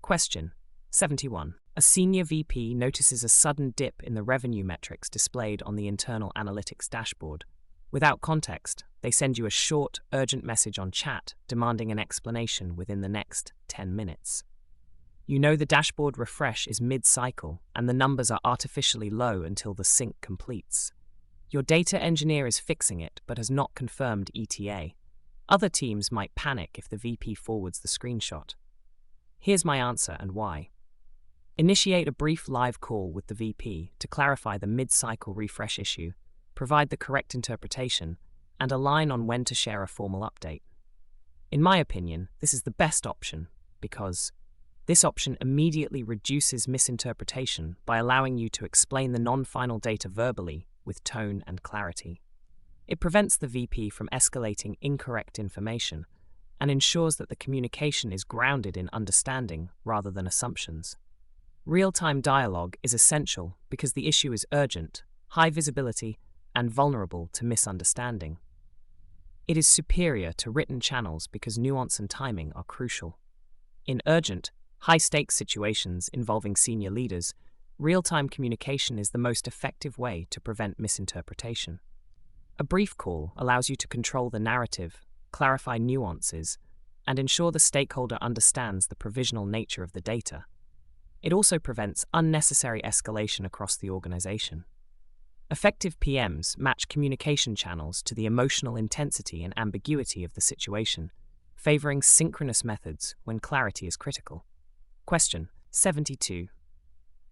Question 71. A senior VP notices a sudden dip in the revenue metrics displayed on the internal analytics dashboard. Without context, they send you a short, urgent message on chat demanding an explanation within the next 10 minutes. You know the dashboard refresh is mid-cycle and the numbers are artificially low until the sync completes. Your data engineer is fixing it but has not confirmed ETA. Other teams might panic if the VP forwards the screenshot. Here's my answer and why. Initiate a brief live call with the VP to clarify the mid-cycle refresh issue, provide the correct interpretation, and align on when to share a formal update. In my opinion, this is the best option because this option immediately reduces misinterpretation by allowing you to explain the non-final data verbally with tone and clarity. It prevents the VP from escalating incorrect information and ensures that the communication is grounded in understanding rather than assumptions. Real-time dialogue is essential because the issue is urgent, high visibility, and vulnerable to misunderstanding. It is superior to written channels because nuance and timing are crucial. In urgent, high-stakes situations involving senior leaders, real-time communication is the most effective way to prevent misinterpretation. A brief call allows you to control the narrative, clarify nuances, and ensure the stakeholder understands the provisional nature of the data. It also prevents unnecessary escalation across the organization. Effective PMs match communication channels to the emotional intensity and ambiguity of the situation, favoring synchronous methods when clarity is critical. Question 72.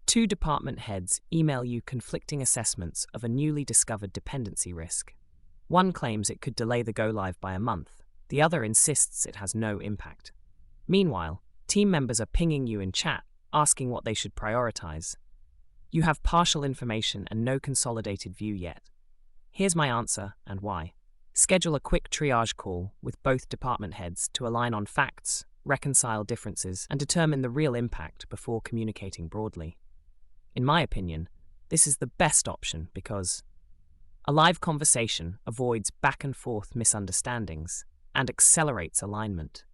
Two department heads email you conflicting assessments of a newly discovered dependency risk. One claims it could delay the go-live by a month. The other insists it has no impact. Meanwhile, team members are pinging you in chat, asking what they should prioritize. You have partial information and no consolidated view yet. Here's my answer and why. Schedule a quick triage call with both department heads to align on facts, reconcile differences, and determine the real impact before communicating broadly. In my opinion, this is the best option because a live conversation avoids back-and-forth misunderstandings and accelerates alignment.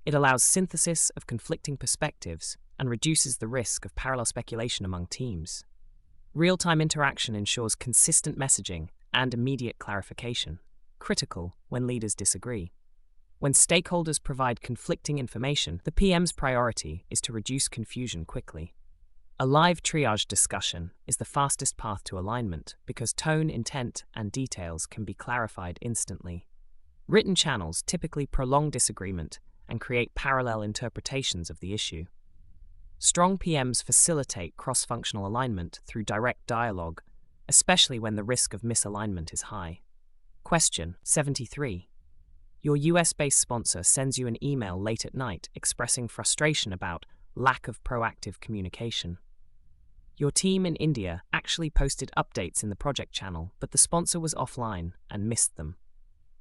It allows synthesis of conflicting perspectives and reduces the risk of parallel speculation among teams. Real-time interaction ensures consistent messaging and immediate clarification, critical when leaders disagree. When stakeholders provide conflicting information, the PM's priority is to reduce confusion quickly. A live triage discussion is the fastest path to alignment because tone, intent, and details can be clarified instantly. Written channels typically prolong disagreement and create parallel interpretations of the issue. Strong PMs facilitate cross-functional alignment through direct dialogue, especially when the risk of misalignment is high. Question 73. Your US-based sponsor sends you an email late at night expressing frustration about lack of proactive communication. Your team in India actually posted updates in the project channel, but the sponsor was offline and missed them.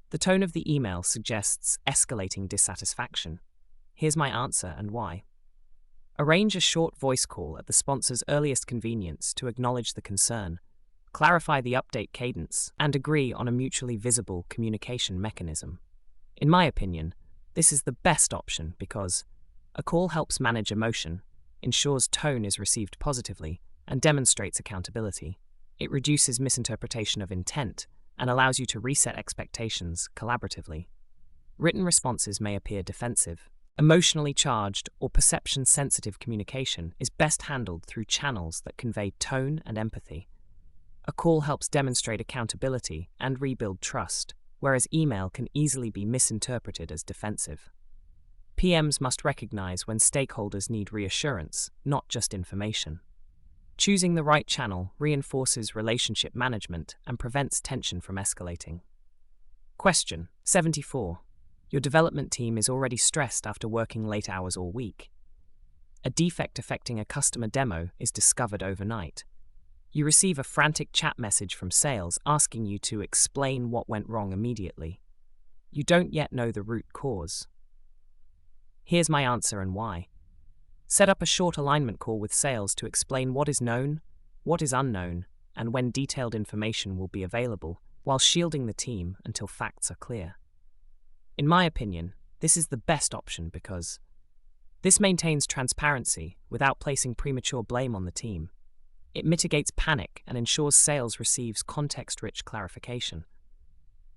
The tone of the email suggests escalating dissatisfaction. Here's my answer and why. Arrange a short voice call at the sponsor's earliest convenience to acknowledge the concern, clarify the update cadence, and agree on a mutually visible communication mechanism. In my opinion, this is the best option because a call helps manage emotion, ensures tone is received positively, and demonstrates accountability. It reduces misinterpretation of intent and allows you to reset expectations collaboratively. Written responses may appear defensive. Emotionally charged or perception-sensitive communication is best handled through channels that convey tone and empathy. A call helps demonstrate accountability and rebuild trust, whereas email can easily be misinterpreted as defensive. PMs must recognize when stakeholders need reassurance, not just information. Choosing the right channel reinforces relationship management and prevents tension from escalating. Question 74. Your development team is already stressed after working late hours all week. A defect affecting a customer demo is discovered overnight. You receive a frantic chat message from sales asking you to explain what went wrong immediately. You don't yet know the root cause. Here's my answer and why. Set up a short alignment call with sales to explain what is known, what is unknown, and when detailed information will be available, while shielding the team until facts are clear. In my opinion, this is the best option because This maintains transparency without placing premature blame on the team. It mitigates panic and ensures sales receives context-rich clarification.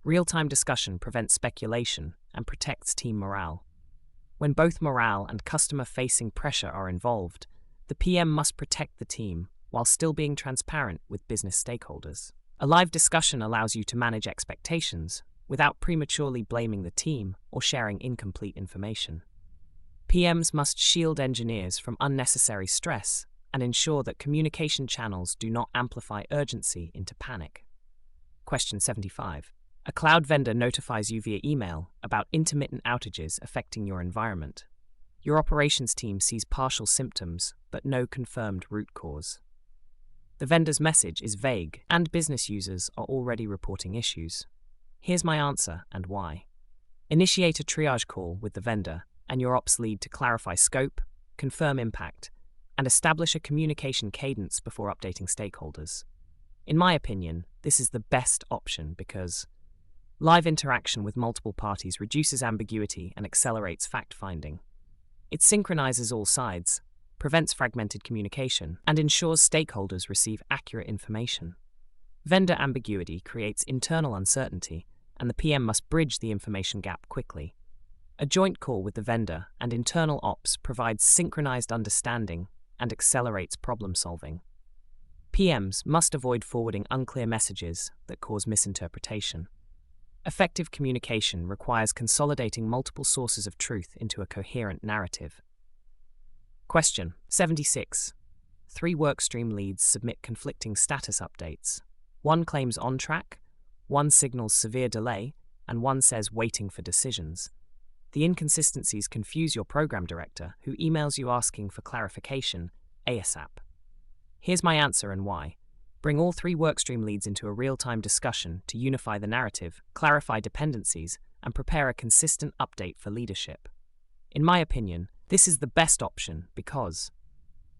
Real-time discussion prevents speculation and protects team morale. When both morale and customer-facing pressure are involved, the PM must protect the team while still being transparent with business stakeholders. A live discussion allows you to manage expectations without prematurely blaming the team or sharing incomplete information. PMs must shield engineers from unnecessary stress and ensure that communication channels do not amplify urgency into panic. Question 75. A cloud vendor notifies you via email about intermittent outages affecting your environment. Your operations team sees partial symptoms, but no confirmed root cause. The vendor's message is vague, and business users are already reporting issues. Here's my answer and why. Initiate a triage call with the vendor and your ops lead to clarify scope, confirm impact, and establish a communication cadence before updating stakeholders. In my opinion, this is the best option because live interaction with multiple parties reduces ambiguity and accelerates fact-finding. It synchronizes all sides, prevents fragmented communication, and ensures stakeholders receive accurate information. Vendor ambiguity creates internal uncertainty, and the PM must bridge the information gap quickly. A joint call with the vendor and internal ops provides synchronized understanding and accelerates problem-solving. PMs must avoid forwarding unclear messages that cause misinterpretation. Effective communication requires consolidating multiple sources of truth into a coherent narrative. Question 76. 3 workstream leads submit conflicting status updates. One claims on track, one signals severe delay, and one says waiting for decisions. The inconsistencies confuse your program director, who emails you asking for clarification ASAP. Here's my answer and why. Bring all 3 workstream leads into a real-time discussion to unify the narrative, clarify dependencies, and prepare a consistent update for leadership. In my opinion, this is the best option because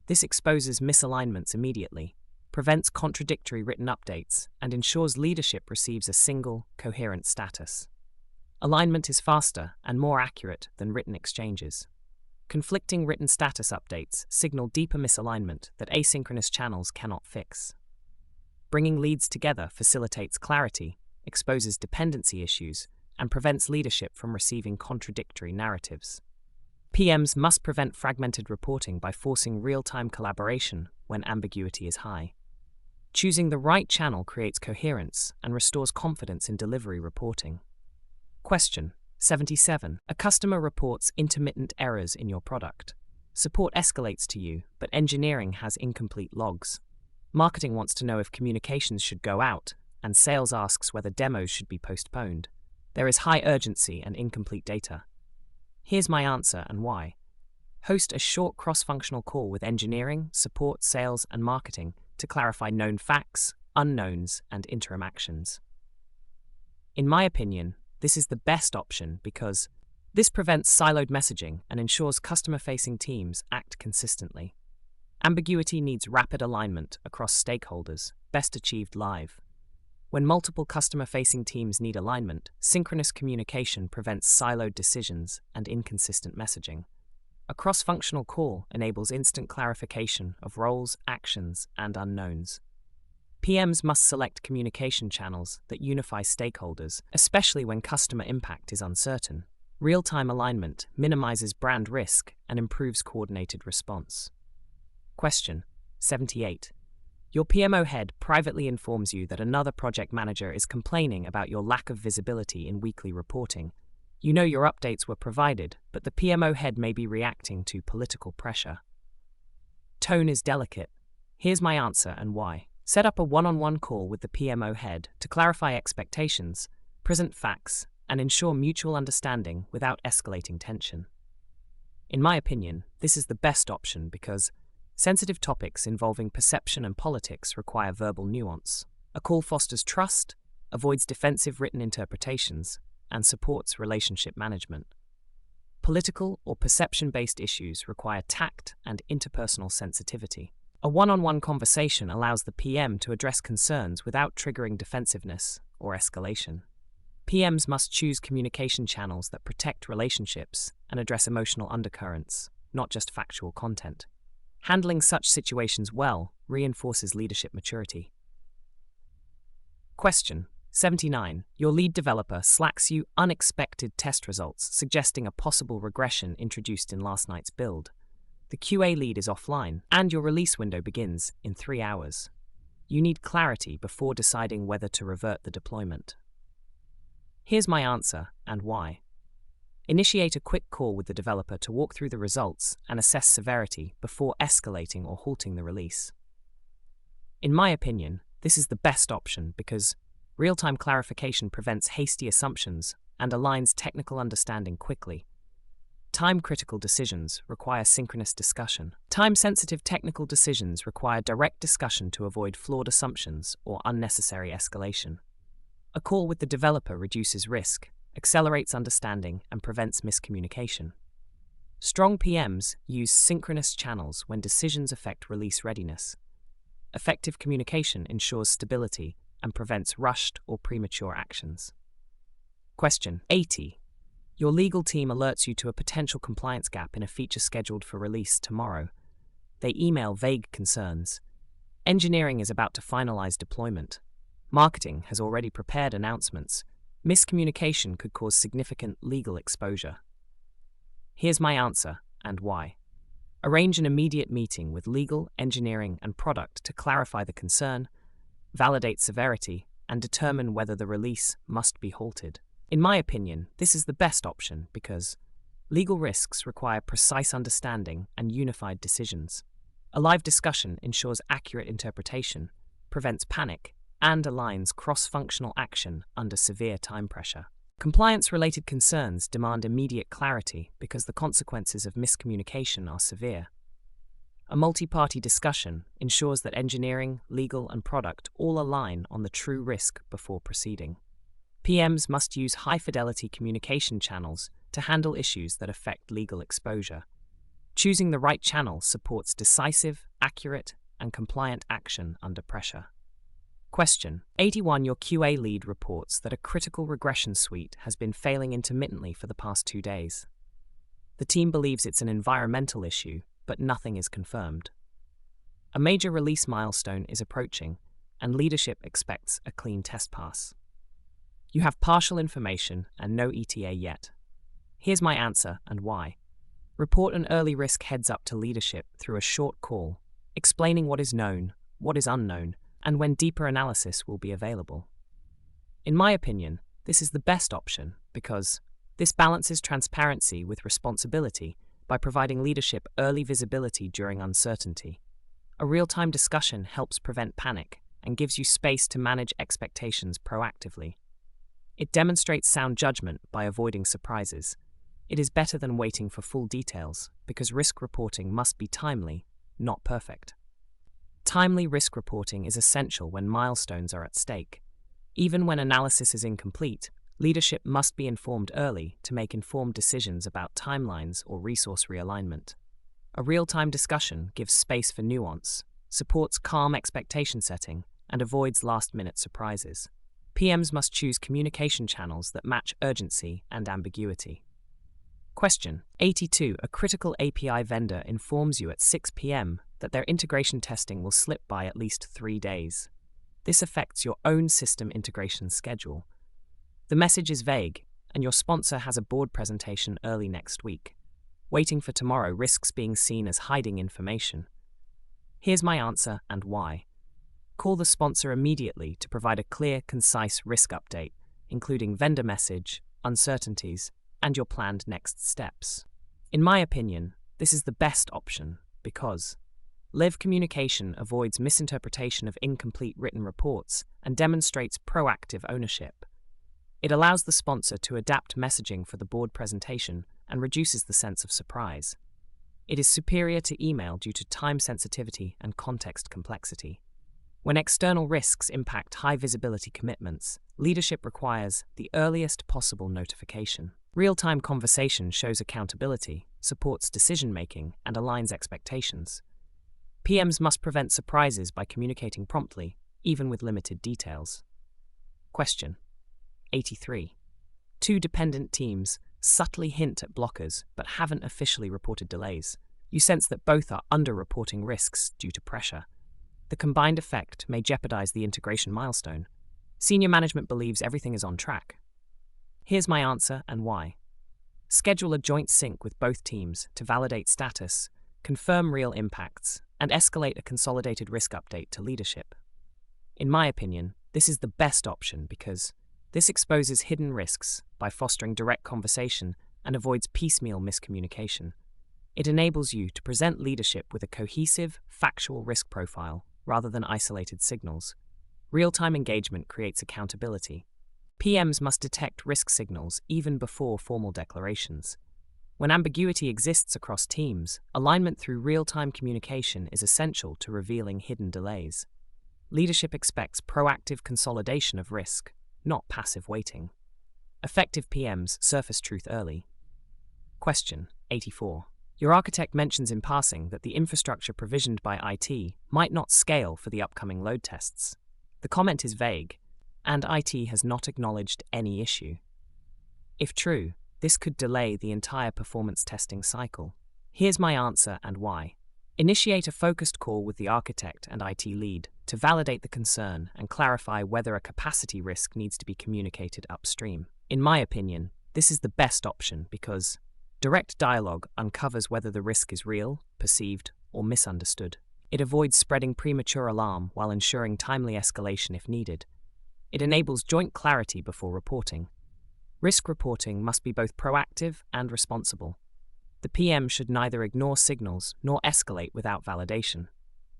this exposes misalignments immediately, prevents contradictory written updates, and ensures leadership receives a single, coherent status. Alignment is faster and more accurate than written exchanges. Conflicting written status updates signal deeper misalignment that asynchronous channels cannot fix. Bringing leads together facilitates clarity, exposes dependency issues, and prevents leadership from receiving contradictory narratives. PMs must prevent fragmented reporting by forcing real-time collaboration when ambiguity is high. Choosing the right channel creates coherence and restores confidence in delivery reporting. Question 77. A customer reports intermittent errors in your product. Support escalates to you, but engineering has incomplete logs. Marketing wants to know if communications should go out, and sales asks whether demos should be postponed. There is high urgency and incomplete data. Here's my answer and why. Host a short cross-functional call with engineering, support, sales, and marketing to clarify known facts, unknowns, and interim actions. In my opinion, this is the best option because this prevents siloed messaging and ensures customer-facing teams act consistently. Ambiguity needs rapid alignment across stakeholders, best achieved live. When multiple customer-facing teams need alignment, synchronous communication prevents siloed decisions and inconsistent messaging. A cross-functional call enables instant clarification of roles, actions, and unknowns. PMs must select communication channels that unify stakeholders, especially when customer impact is uncertain. Real-time alignment minimizes brand risk and improves coordinated response. Question 78. Your PMO head privately informs you that another project manager is complaining about your lack of visibility in weekly reporting. You know your updates were provided, but the PMO head may be reacting to political pressure. Tone is delicate. Here's my answer and why. Set up a one-on-one call with the PMO head to clarify expectations, present facts, and ensure mutual understanding without escalating tension. In my opinion, this is the best option because sensitive topics involving perception and politics require verbal nuance. A call fosters trust, avoids defensive written interpretations, and supports relationship management. Political or perception-based issues require tact and interpersonal sensitivity. A one-on-one conversation allows the PM to address concerns without triggering defensiveness or escalation. PMs must choose communication channels that protect relationships and address emotional undercurrents. not just factual content. Handling such situations well reinforces leadership maturity. Question 79. Your lead developer slacks you unexpected test results, suggesting a possible regression introduced in last night's build. The QA lead is offline, and your release window begins in 3 hours. You need clarity before deciding whether to revert the deployment. Here's my answer and why. Initiate a quick call with the developer to walk through the results and assess severity before escalating or halting the release. In my opinion, this is the best option because real-time clarification prevents hasty assumptions and aligns technical understanding quickly. Time-critical decisions require synchronous discussion. Time-sensitive technical decisions require direct discussion to avoid flawed assumptions or unnecessary escalation. A call with the developer reduces risk, accelerates understanding, and prevents miscommunication. Strong PMs use synchronous channels when decisions affect release readiness. Effective communication ensures stability and prevents rushed or premature actions. Question 80. Your legal team alerts you to a potential compliance gap in a feature scheduled for release tomorrow. They email vague concerns. Engineering is about to finalize deployment. Marketing has already prepared announcements. Miscommunication could cause significant legal exposure. Here's my answer and why. Arrange an immediate meeting with legal, engineering, and product to clarify the concern, validate severity, and determine whether the release must be halted. In my opinion, this is the best option because legal risks require precise understanding and unified decisions. A live discussion ensures accurate interpretation, prevents panic, and aligns cross-functional action under severe time pressure. Compliance-related concerns demand immediate clarity because the consequences of miscommunication are severe. A multi-party discussion ensures that engineering, legal, and product all align on the true risk before proceeding. PMs must use high-fidelity communication channels to handle issues that affect legal exposure. Choosing the right channel supports decisive, accurate, and compliant action under pressure. Question 81. Your QA lead reports that a critical regression suite has been failing intermittently for the past 2 days. The team believes it's an environmental issue, but nothing is confirmed. A major release milestone is approaching, and leadership expects a clean test pass. You have partial information and no ETA yet. Here's my answer and why. Report an early risk heads-up to leadership through a short call, explaining what is known, what is unknown, and when deeper analysis will be available. In my opinion, this is the best option because this balances transparency with responsibility by providing leadership early visibility during uncertainty. A real-time discussion helps prevent panic and gives you space to manage expectations proactively. It demonstrates sound judgment by avoiding surprises. It is better than waiting for full details because risk reporting must be timely, not perfect. Timely risk reporting is essential when milestones are at stake. Even when analysis is incomplete, leadership must be informed early to make informed decisions about timelines or resource realignment. A real-time discussion gives space for nuance, supports calm expectation setting, and avoids last-minute surprises. PMs must choose communication channels that match urgency and ambiguity. Question 82. A critical API vendor informs you at 6 p.m. that their integration testing will slip by at least 3 days. This affects your own system integration schedule. The message is vague, and your sponsor has a board presentation early next week. Waiting for tomorrow risks being seen as hiding information. Here's my answer and why. Call the sponsor immediately to provide a clear, concise risk update, including vendor message, uncertainties, and your planned next steps. In my opinion, this is the best option because live communication avoids misinterpretation of incomplete written reports and demonstrates proactive ownership. It allows the sponsor to adapt messaging for the board presentation and reduces the sense of surprise. It is superior to email due to time sensitivity and context complexity. When external risks impact high-visibility commitments, leadership requires the earliest possible notification. Real-time conversation shows accountability, supports decision-making, and aligns expectations. PMs must prevent surprises by communicating promptly, even with limited details. Question 83. Two dependent teams subtly hint at blockers but haven't officially reported delays. You sense that both are under-reporting risks due to pressure. The combined effect may jeopardize the integration milestone. Senior management believes everything is on track. Here's my answer and why. Schedule a joint sync with both teams to validate status, confirm real impacts, and escalate a consolidated risk update to leadership. In my opinion, this is the best option because this exposes hidden risks by fostering direct conversation and avoids piecemeal miscommunication. It enables you to present leadership with a cohesive, factual risk profile rather than isolated signals. Real-time engagement creates accountability. PMs must detect risk signals even before formal declarations. When ambiguity exists across teams, alignment through real-time communication is essential to revealing hidden delays. Leadership expects proactive consolidation of risk, not passive waiting. Effective PMs surface truth early. Question 84. Your architect mentions in passing that the infrastructure provisioned by IT might not scale for the upcoming load tests. The comment is vague, and IT has not acknowledged any issue. If true, this could delay the entire performance testing cycle. Here's my answer and why. Initiate a focused call with the architect and IT lead to validate the concern and clarify whether a capacity risk needs to be communicated upstream. In my opinion, this is the best option because direct dialogue uncovers whether the risk is real, perceived, or misunderstood. It avoids spreading premature alarm while ensuring timely escalation if needed. It enables joint clarity before reporting. Risk reporting must be both proactive and responsible. The PM should neither ignore signals nor escalate without validation.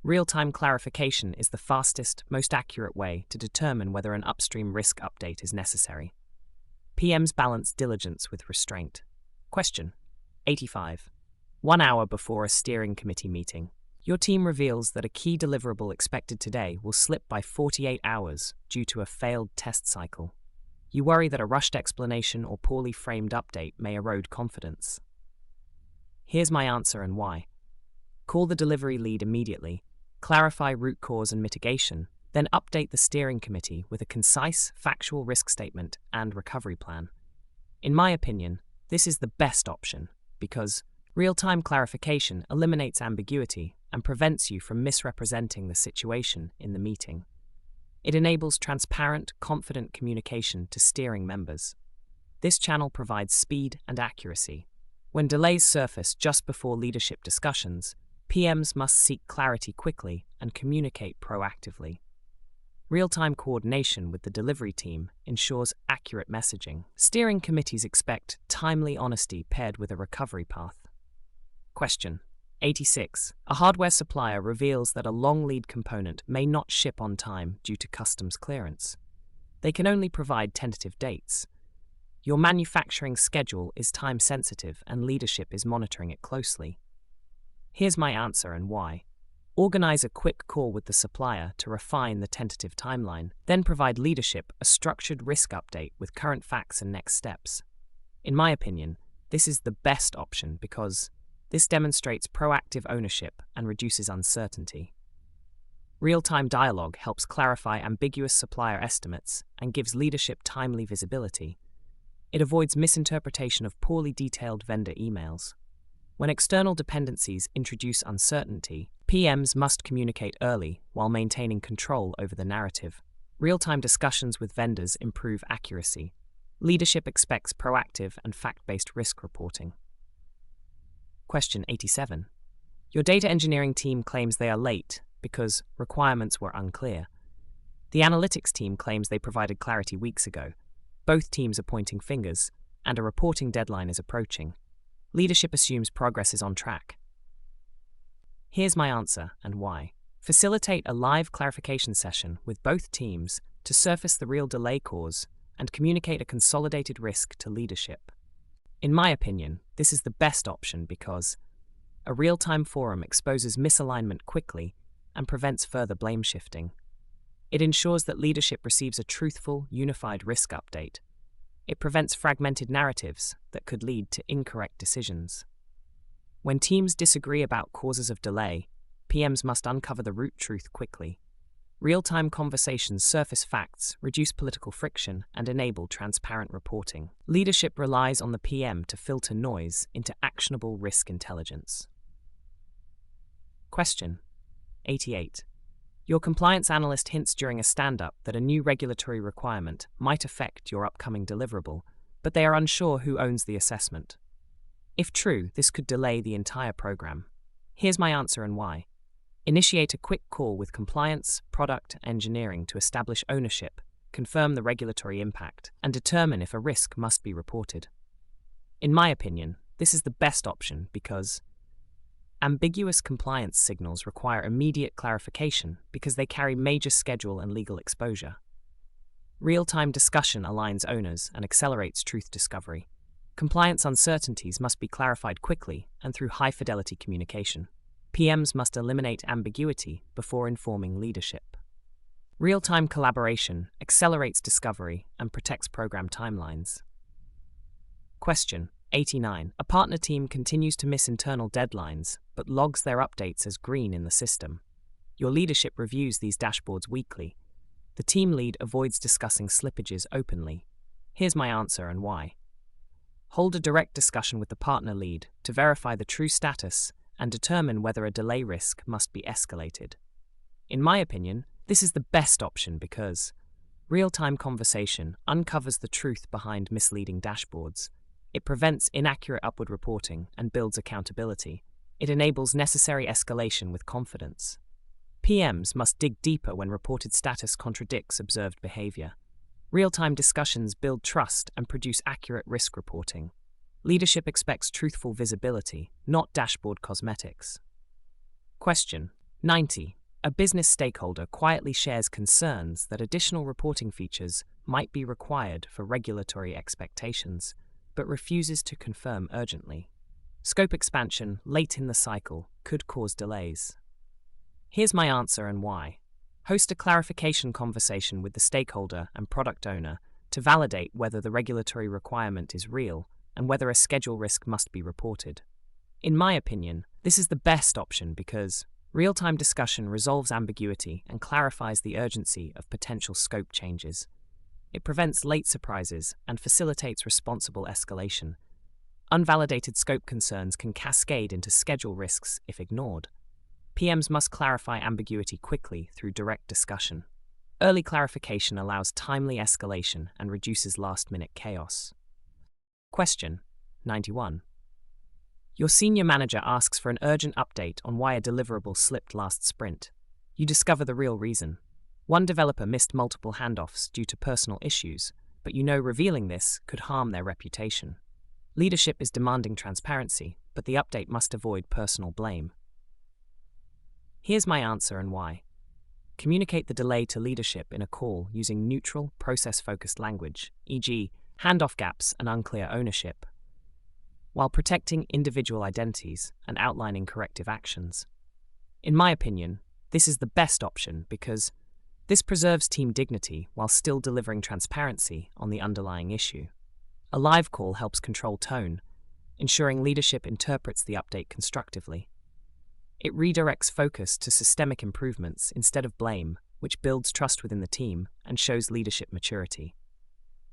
Real-time clarification is the fastest, most accurate way to determine whether an upstream risk update is necessary. PMs balance diligence with restraint. Question 85. 1 hour before a steering committee meeting, your team reveals that a key deliverable expected today will slip by 48 hours due to a failed test cycle. You worry that a rushed explanation or poorly framed update may erode confidence. Here's my answer and why. Call the delivery lead immediately, clarify root cause and mitigation, then update the steering committee with a concise, factual risk statement and recovery plan. In my opinion, this is the best option because real-time clarification eliminates ambiguity and prevents you from misrepresenting the situation in the meeting. It enables transparent, confident communication to steering members. This channel provides speed and accuracy. When delays surface just before leadership discussions, PMs must seek clarity quickly and communicate proactively. Real-time coordination with the delivery team ensures accurate messaging. Steering committees expect timely honesty paired with a recovery path. Question 86. A hardware supplier reveals that a long lead component may not ship on time due to customs clearance. They can only provide tentative dates. Your manufacturing schedule is time-sensitive and leadership is monitoring it closely. Here's my answer and why. Organize a quick call with the supplier to refine the tentative timeline, then provide leadership a structured risk update with current facts and next steps. In my opinion, this is the best option because this demonstrates proactive ownership and reduces uncertainty. Real-time dialogue helps clarify ambiguous supplier estimates and gives leadership timely visibility. It avoids misinterpretation of poorly detailed vendor emails. When external dependencies introduce uncertainty, PMs must communicate early while maintaining control over the narrative. Real-time discussions with vendors improve accuracy. Leadership expects proactive and fact-based risk reporting. Question 87. Your data engineering team claims they are late because requirements were unclear. The analytics team claims they provided clarity weeks ago. Both teams are pointing fingers, and a reporting deadline is approaching. Leadership assumes progress is on track. Here's my answer and why. Facilitate a live clarification session with both teams to surface the real delay cause and communicate a consolidated risk to leadership. In my opinion, this is the best option because a real-time forum exposes misalignment quickly and prevents further blame shifting. It ensures that leadership receives a truthful, unified risk update. It prevents fragmented narratives that could lead to incorrect decisions. When teams disagree about causes of delay, PMs must uncover the root truth quickly. Real-time conversations surface facts, reduce political friction, and enable transparent reporting. Leadership relies on the PM to filter noise into actionable risk intelligence. Question 88. Your compliance analyst hints during a stand-up that a new regulatory requirement might affect your upcoming deliverable, but they are unsure who owns the assessment. If true, this could delay the entire program. Here's my answer and why. Initiate a quick call with compliance, product, engineering to establish ownership, confirm the regulatory impact, and determine if a risk must be reported. In my opinion, this is the best option because ambiguous compliance signals require immediate clarification because they carry major schedule and legal exposure. Real-time discussion aligns owners and accelerates truth discovery. Compliance uncertainties must be clarified quickly and through high-fidelity communication. PMs must eliminate ambiguity before informing leadership. Real-time collaboration accelerates discovery and protects program timelines. Question 89. A partner team continues to miss internal deadlines, but logs their updates as green in the system. Your leadership reviews these dashboards weekly. The team lead avoids discussing slippages openly. Here's my answer and why. Hold a direct discussion with the partner lead to verify the true status and determine whether a delay risk must be escalated. In my opinion, this is the best option because real-time conversation uncovers the truth behind misleading dashboards. It prevents inaccurate upward reporting and builds accountability. It enables necessary escalation with confidence. PMs must dig deeper when reported status contradicts observed behavior. Real-time discussions build trust and produce accurate risk reporting. Leadership expects truthful visibility, not dashboard cosmetics. Question 90. A business stakeholder quietly shares concerns that additional reporting features might be required for regulatory expectations, but refuses to confirm urgently. Scope expansion late in the cycle could cause delays. Here's my answer and why. Host a clarification conversation with the stakeholder and product owner to validate whether the regulatory requirement is real and whether a schedule risk must be reported. In my opinion, this is the best option because real-time discussion resolves ambiguity and clarifies the urgency of potential scope changes. It prevents late surprises and facilitates responsible escalation. Unvalidated scope concerns can cascade into schedule risks if ignored. PMs must clarify ambiguity quickly through direct discussion. Early clarification allows timely escalation and reduces last-minute chaos. Question 91. Your senior manager asks for an urgent update on why a deliverable slipped last sprint. You discover the real reason. One developer missed multiple handoffs due to personal issues, but you know revealing this could harm their reputation. Leadership is demanding transparency, but the update must avoid personal blame. Here's my answer and why. Communicate the delay to leadership in a call using neutral, process-focused language, e.g., handoff gaps and unclear ownership, while protecting individual identities and outlining corrective actions. In my opinion, this is the best option because this preserves team dignity while still delivering transparency on the underlying issue. A live call helps control tone, ensuring leadership interprets the update constructively. It redirects focus to systemic improvements instead of blame, which builds trust within the team and shows leadership maturity.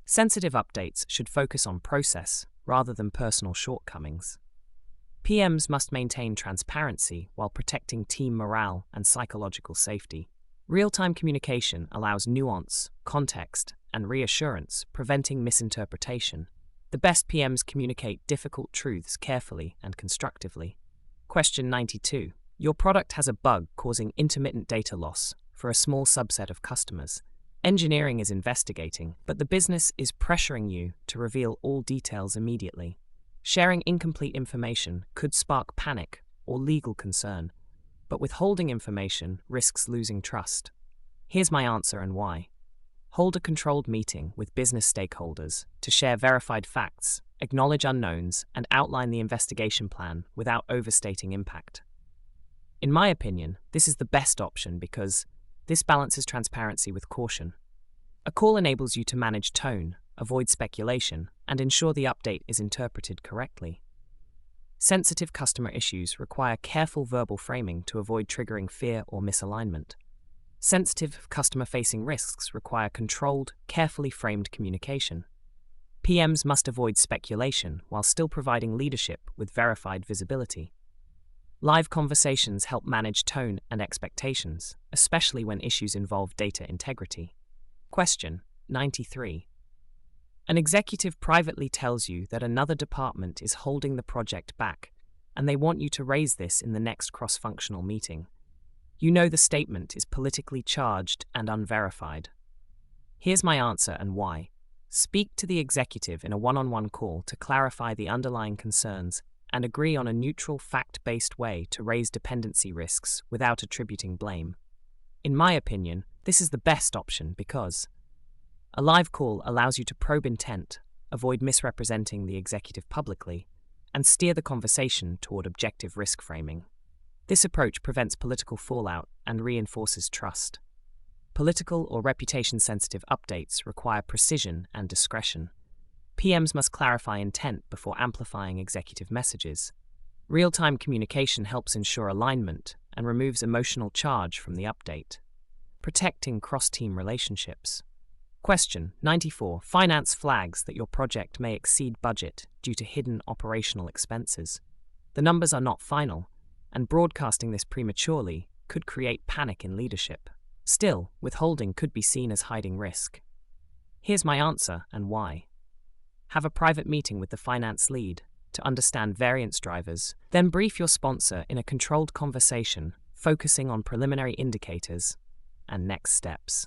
Sensitive updates should focus on process rather than personal shortcomings. PMs must maintain transparency while protecting team morale and psychological safety. Real-time communication allows nuance, context, and reassurance, preventing misinterpretation. The best PMs communicate difficult truths carefully and constructively. Question 92. Your product has a bug causing intermittent data loss for a small subset of customers. Engineering is investigating, but the business is pressuring you to reveal all details immediately. Sharing incomplete information could spark panic or legal concern, but withholding information risks losing trust. Here's my answer and why. Hold a controlled meeting with business stakeholders to share verified facts, acknowledge unknowns, and outline the investigation plan without overstating impact. In my opinion, this is the best option because this balances transparency with caution. A call enables you to manage tone, avoid speculation, and ensure the update is interpreted correctly. Sensitive customer issues require careful verbal framing to avoid triggering fear or misalignment. Sensitive, customer-facing risks require controlled, carefully framed communication. PMs must avoid speculation while still providing leadership with verified visibility. Live conversations help manage tone and expectations, especially when issues involve data integrity. Question 93. An executive privately tells you that another department is holding the project back, and they want you to raise this in the next cross-functional meeting. You know the statement is politically charged and unverified. Here's my answer and why. Speak to the executive in a one-on-one call to clarify the underlying concerns and agree on a neutral, fact-based way to raise dependency risks without attributing blame. In my opinion, this is the best option because a live call allows you to probe intent, avoid misrepresenting the executive publicly, and steer the conversation toward objective risk framing. This approach prevents political fallout and reinforces trust. Political or reputation-sensitive updates require precision and discretion. PMs must clarify intent before amplifying executive messages. Real-time communication helps ensure alignment and removes emotional charge from the update. Protecting cross-team relationships. Question 94. Finance flags that your project may exceed budget due to hidden operational expenses. The numbers are not final, and broadcasting this prematurely could create panic in leadership. Still, withholding could be seen as hiding risk. Here's my answer and why. Have a private meeting with the finance lead to understand variance drivers, then brief your sponsor in a controlled conversation focusing on preliminary indicators and next steps.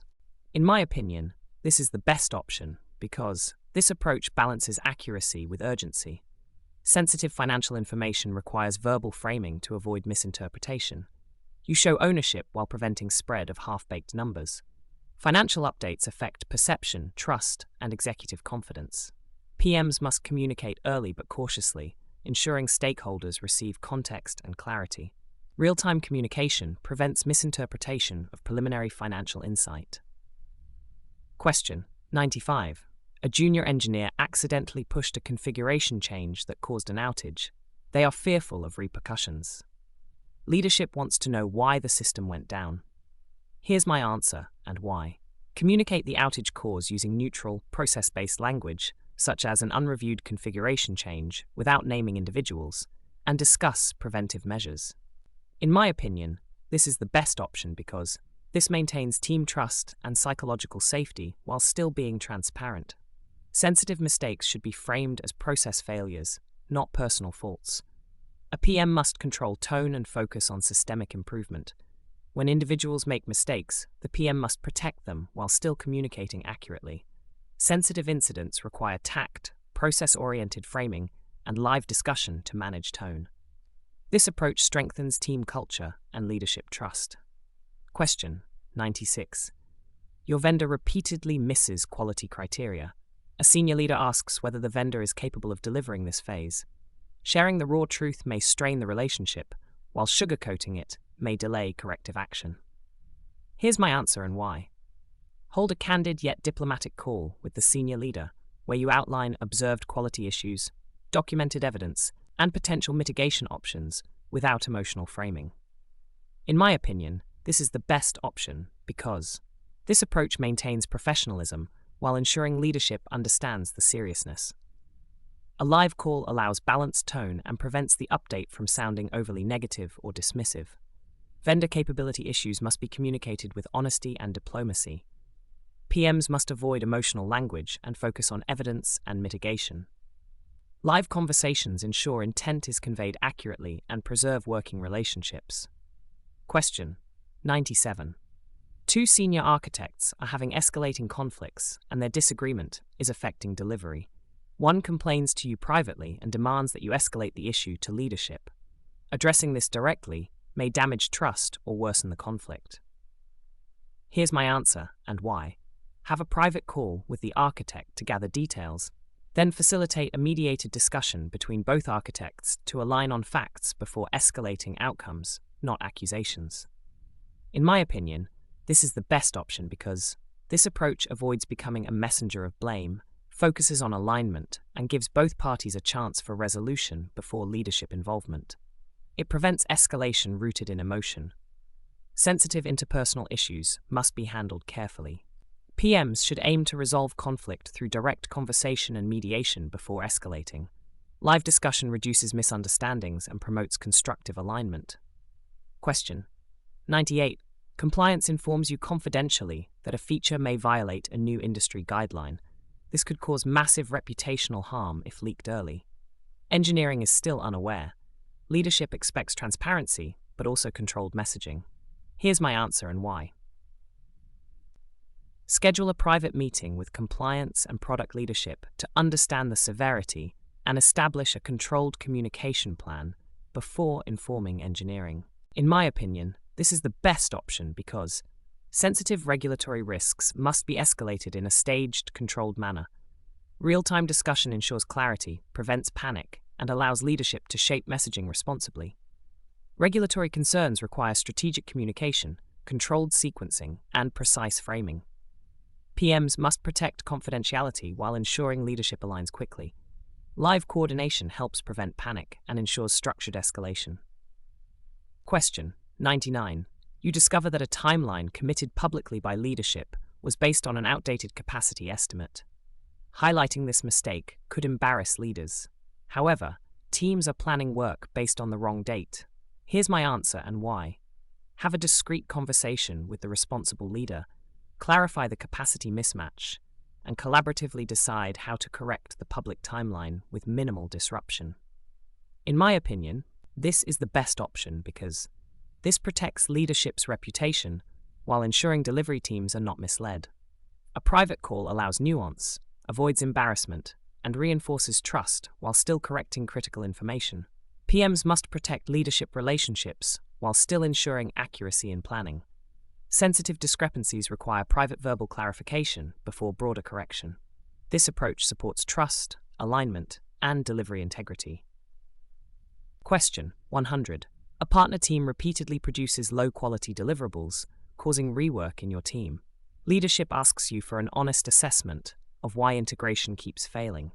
In my opinion, this is the best option because this approach balances accuracy with urgency. Sensitive financial information requires verbal framing to avoid misinterpretation. You show ownership while preventing spread of half-baked numbers. Financial updates affect perception, trust, and executive confidence. PMs must communicate early but cautiously, ensuring stakeholders receive context and clarity. Real-time communication prevents misinterpretation of preliminary financial insight. Question 95. A junior engineer accidentally pushed a configuration change that caused an outage. They are fearful of repercussions. Leadership wants to know why the system went down. Here's my answer and why. Communicate the outage cause using neutral, process-based language, such as an unreviewed configuration change, without naming individuals, and discuss preventive measures. In my opinion, this is the best option because this maintains team trust and psychological safety while still being transparent. Sensitive mistakes should be framed as process failures, not personal faults. A PM must control tone and focus on systemic improvement. When individuals make mistakes, the PM must protect them while still communicating accurately. Sensitive incidents require tact, process-oriented framing, and live discussion to manage tone. This approach strengthens team culture and leadership trust. Question 96. Your vendor repeatedly misses quality criteria. A senior leader asks whether the vendor is capable of delivering this phase. Sharing the raw truth may strain the relationship, while sugarcoating it may delay corrective action. Here's my answer and why. Hold a candid yet diplomatic call with the senior leader, where you outline observed quality issues, documented evidence, and potential mitigation options without emotional framing. In my opinion, this is the best option because this approach maintains professionalism while ensuring leadership understands the seriousness. A live call allows balanced tone and prevents the update from sounding overly negative or dismissive. Vendor capability issues must be communicated with honesty and diplomacy. PMs must avoid emotional language and focus on evidence and mitigation. Live conversations ensure intent is conveyed accurately and preserve working relationships. Question 97. Two senior architects are having escalating conflicts and their disagreement is affecting delivery. One complains to you privately and demands that you escalate the issue to leadership. Addressing this directly may damage trust or worsen the conflict. Here's my answer and why. Have a private call with the architect to gather details, then facilitate a mediated discussion between both architects to align on facts before escalating outcomes, not accusations. In my opinion, this is the best option because this approach avoids becoming a messenger of blame, focuses on alignment, and gives both parties a chance for resolution before leadership involvement. It prevents escalation rooted in emotion. sensitive interpersonal issues must be handled carefully. PMs should aim to resolve conflict through direct conversation and mediation before escalating. Live discussion reduces misunderstandings and promotes constructive alignment. Question 98. Compliance informs you confidentially that a feature may violate a new industry guideline. This could cause massive reputational harm if leaked early. Engineering is still unaware. Leadership expects transparency, but also controlled messaging. Here's my answer and why. Schedule a private meeting with compliance and product leadership to understand the severity and establish a controlled communication plan before informing engineering. In my opinion, this is the best option because sensitive regulatory risks must be escalated in a staged, controlled manner. Real-time discussion ensures clarity, prevents panic, and allows leadership to shape messaging responsibly. Regulatory concerns require strategic communication, controlled sequencing, and precise framing. PMs must protect confidentiality while ensuring leadership aligns quickly. Live coordination helps prevent panic and ensures structured escalation. Question 99. You discover that a timeline committed publicly by leadership was based on an outdated capacity estimate. Highlighting this mistake could embarrass leaders. However, teams are planning work based on the wrong date. Here's my answer and why. Have a discreet conversation with the responsible leader, clarify the capacity mismatch, and collaboratively decide how to correct the public timeline with minimal disruption. In my opinion, this is the best option because this protects leadership's reputation while ensuring delivery teams are not misled. A private call allows nuance, avoids embarrassment, and reinforces trust while still correcting critical information. PMs must protect leadership relationships while still ensuring accuracy in planning. Sensitive discrepancies require private verbal clarification before broader correction. This approach supports trust, alignment, and delivery integrity. Question 100. A partner team repeatedly produces low-quality deliverables, causing rework in your team. Leadership asks you for an honest assessment of why integration keeps failing.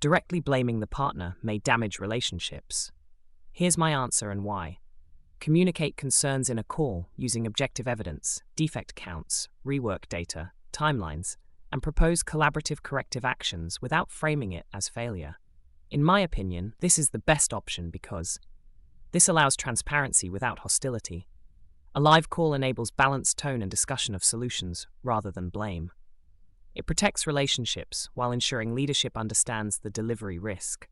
Directly blaming the partner may damage relationships. Here's my answer and why. Communicate concerns in a call using objective evidence, defect counts, rework data, timelines, and propose collaborative corrective actions without framing it as failure. In my opinion, this is the best option because this allows transparency without hostility. A live call enables balanced tone and discussion of solutions rather than blame. It protects relationships while ensuring leadership understands the delivery risk.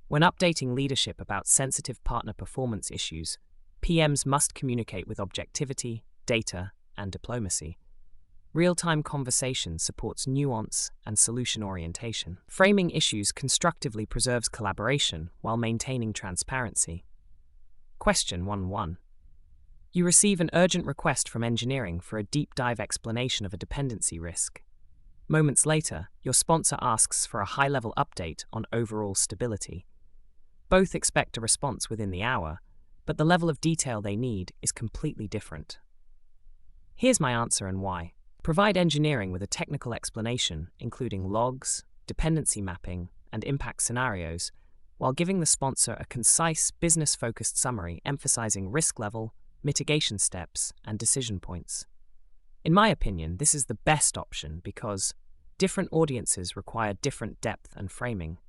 When updating leadership about sensitive partner performance issues, PMs must communicate with objectivity, data, and diplomacy. Real-time conversation supports nuance and solution orientation. Framing issues constructively preserves collaboration while maintaining transparency. Question 11. You receive an urgent request from engineering for a deep dive explanation of a dependency risk. Moments later, your sponsor asks for a high-level update on overall stability. Both expect a response within the hour, but the level of detail they need is completely different. Here's my answer and why. Provide engineering with a technical explanation, including logs, dependency mapping, and impact scenarios, while giving the sponsor a concise, business-focused summary emphasizing risk level, mitigation steps, and decision points. In my opinion, this is the best option because different audiences require different depth and framing.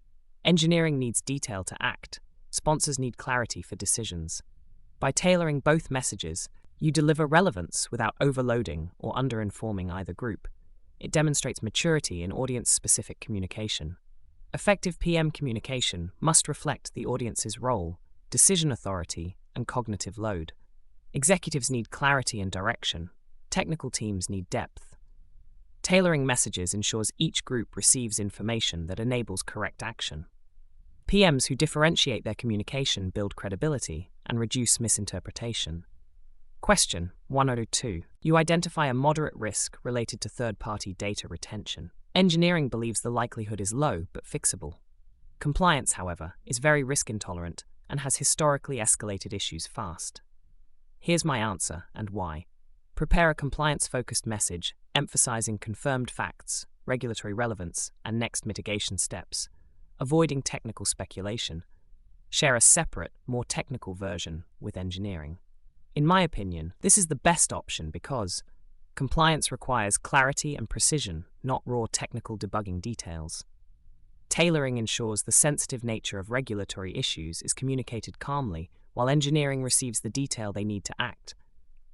Engineering needs detail to act. Sponsors need clarity for decisions. By tailoring both messages, you deliver relevance without overloading or under-informing either group. It demonstrates maturity in audience-specific communication. Effective PM communication must reflect the audience's role, decision authority, and cognitive load. Executives need clarity and direction. Technical teams need depth. Tailoring messages ensures each group receives information that enables correct action. PMs who differentiate their communication build credibility and reduce misinterpretation. Question 102. You identify a moderate risk related to third-party data retention. Engineering believes the likelihood is low but fixable. Compliance, however, is very risk-intolerant and has historically escalated issues fast. Here's my answer and why. Prepare a compliance-focused message emphasizing confirmed facts, regulatory relevance, and next mitigation steps, avoiding technical speculation. Share a separate, more technical version with engineering. In my opinion, this is the best option because compliance requires clarity and precision, not raw technical debugging details. Tailoring ensures the sensitive nature of regulatory issues is communicated calmly, while engineering receives the detail they need to act.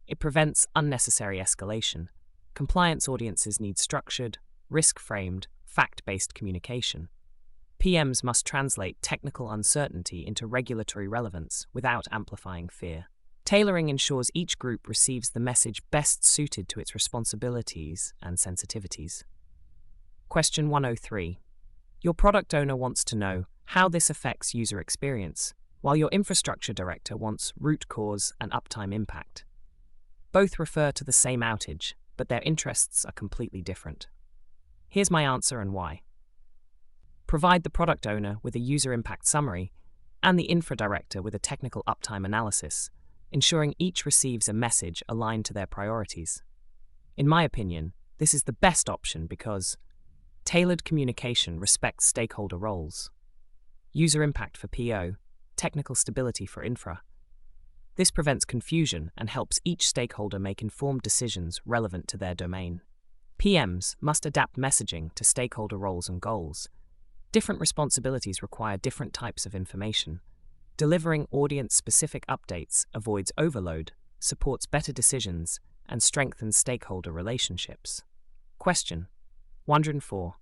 It prevents unnecessary escalation. Compliance audiences need structured, risk-framed, fact-based communication. PMs must translate technical uncertainty into regulatory relevance without amplifying fear. Tailoring ensures each group receives the message best suited to its responsibilities and sensitivities. Question 103. Your product owner wants to know how this affects user experience, while your infrastructure director wants root cause and uptime impact. Both refer to the same outage, but their interests are completely different. Here's my answer and why. Provide the product owner with a user impact summary and the infra director with a technical uptime analysis, ensuring each receives a message aligned to their priorities. In my opinion, this is the best option because tailored communication respects stakeholder roles. User impact for PO, technical stability for infra. This prevents confusion and helps each stakeholder make informed decisions relevant to their domain. PMs must adapt messaging to stakeholder roles and goals. Different responsibilities require different types of information. Delivering audience-specific updates avoids overload, supports better decisions, and strengthens stakeholder relationships. Question 104.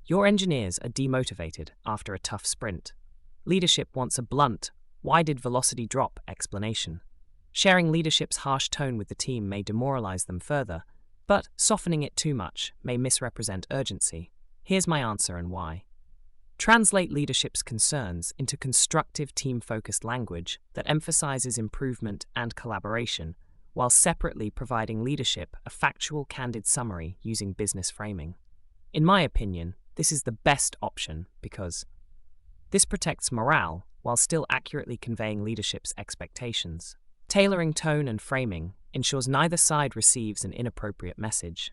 Your engineers are demotivated after a tough sprint. Leadership wants a blunt, "Why did velocity drop?" explanation. Sharing leadership's harsh tone with the team may demoralize them further, but softening it too much may misrepresent urgency. Here's my answer and why. Translate leadership's concerns into constructive team-focused language that emphasizes improvement and collaboration, while separately providing leadership a factual, candid summary using business framing. In my opinion, this is the best option because this protects morale while still accurately conveying leadership's expectations. Tailoring tone and framing ensures neither side receives an inappropriate message.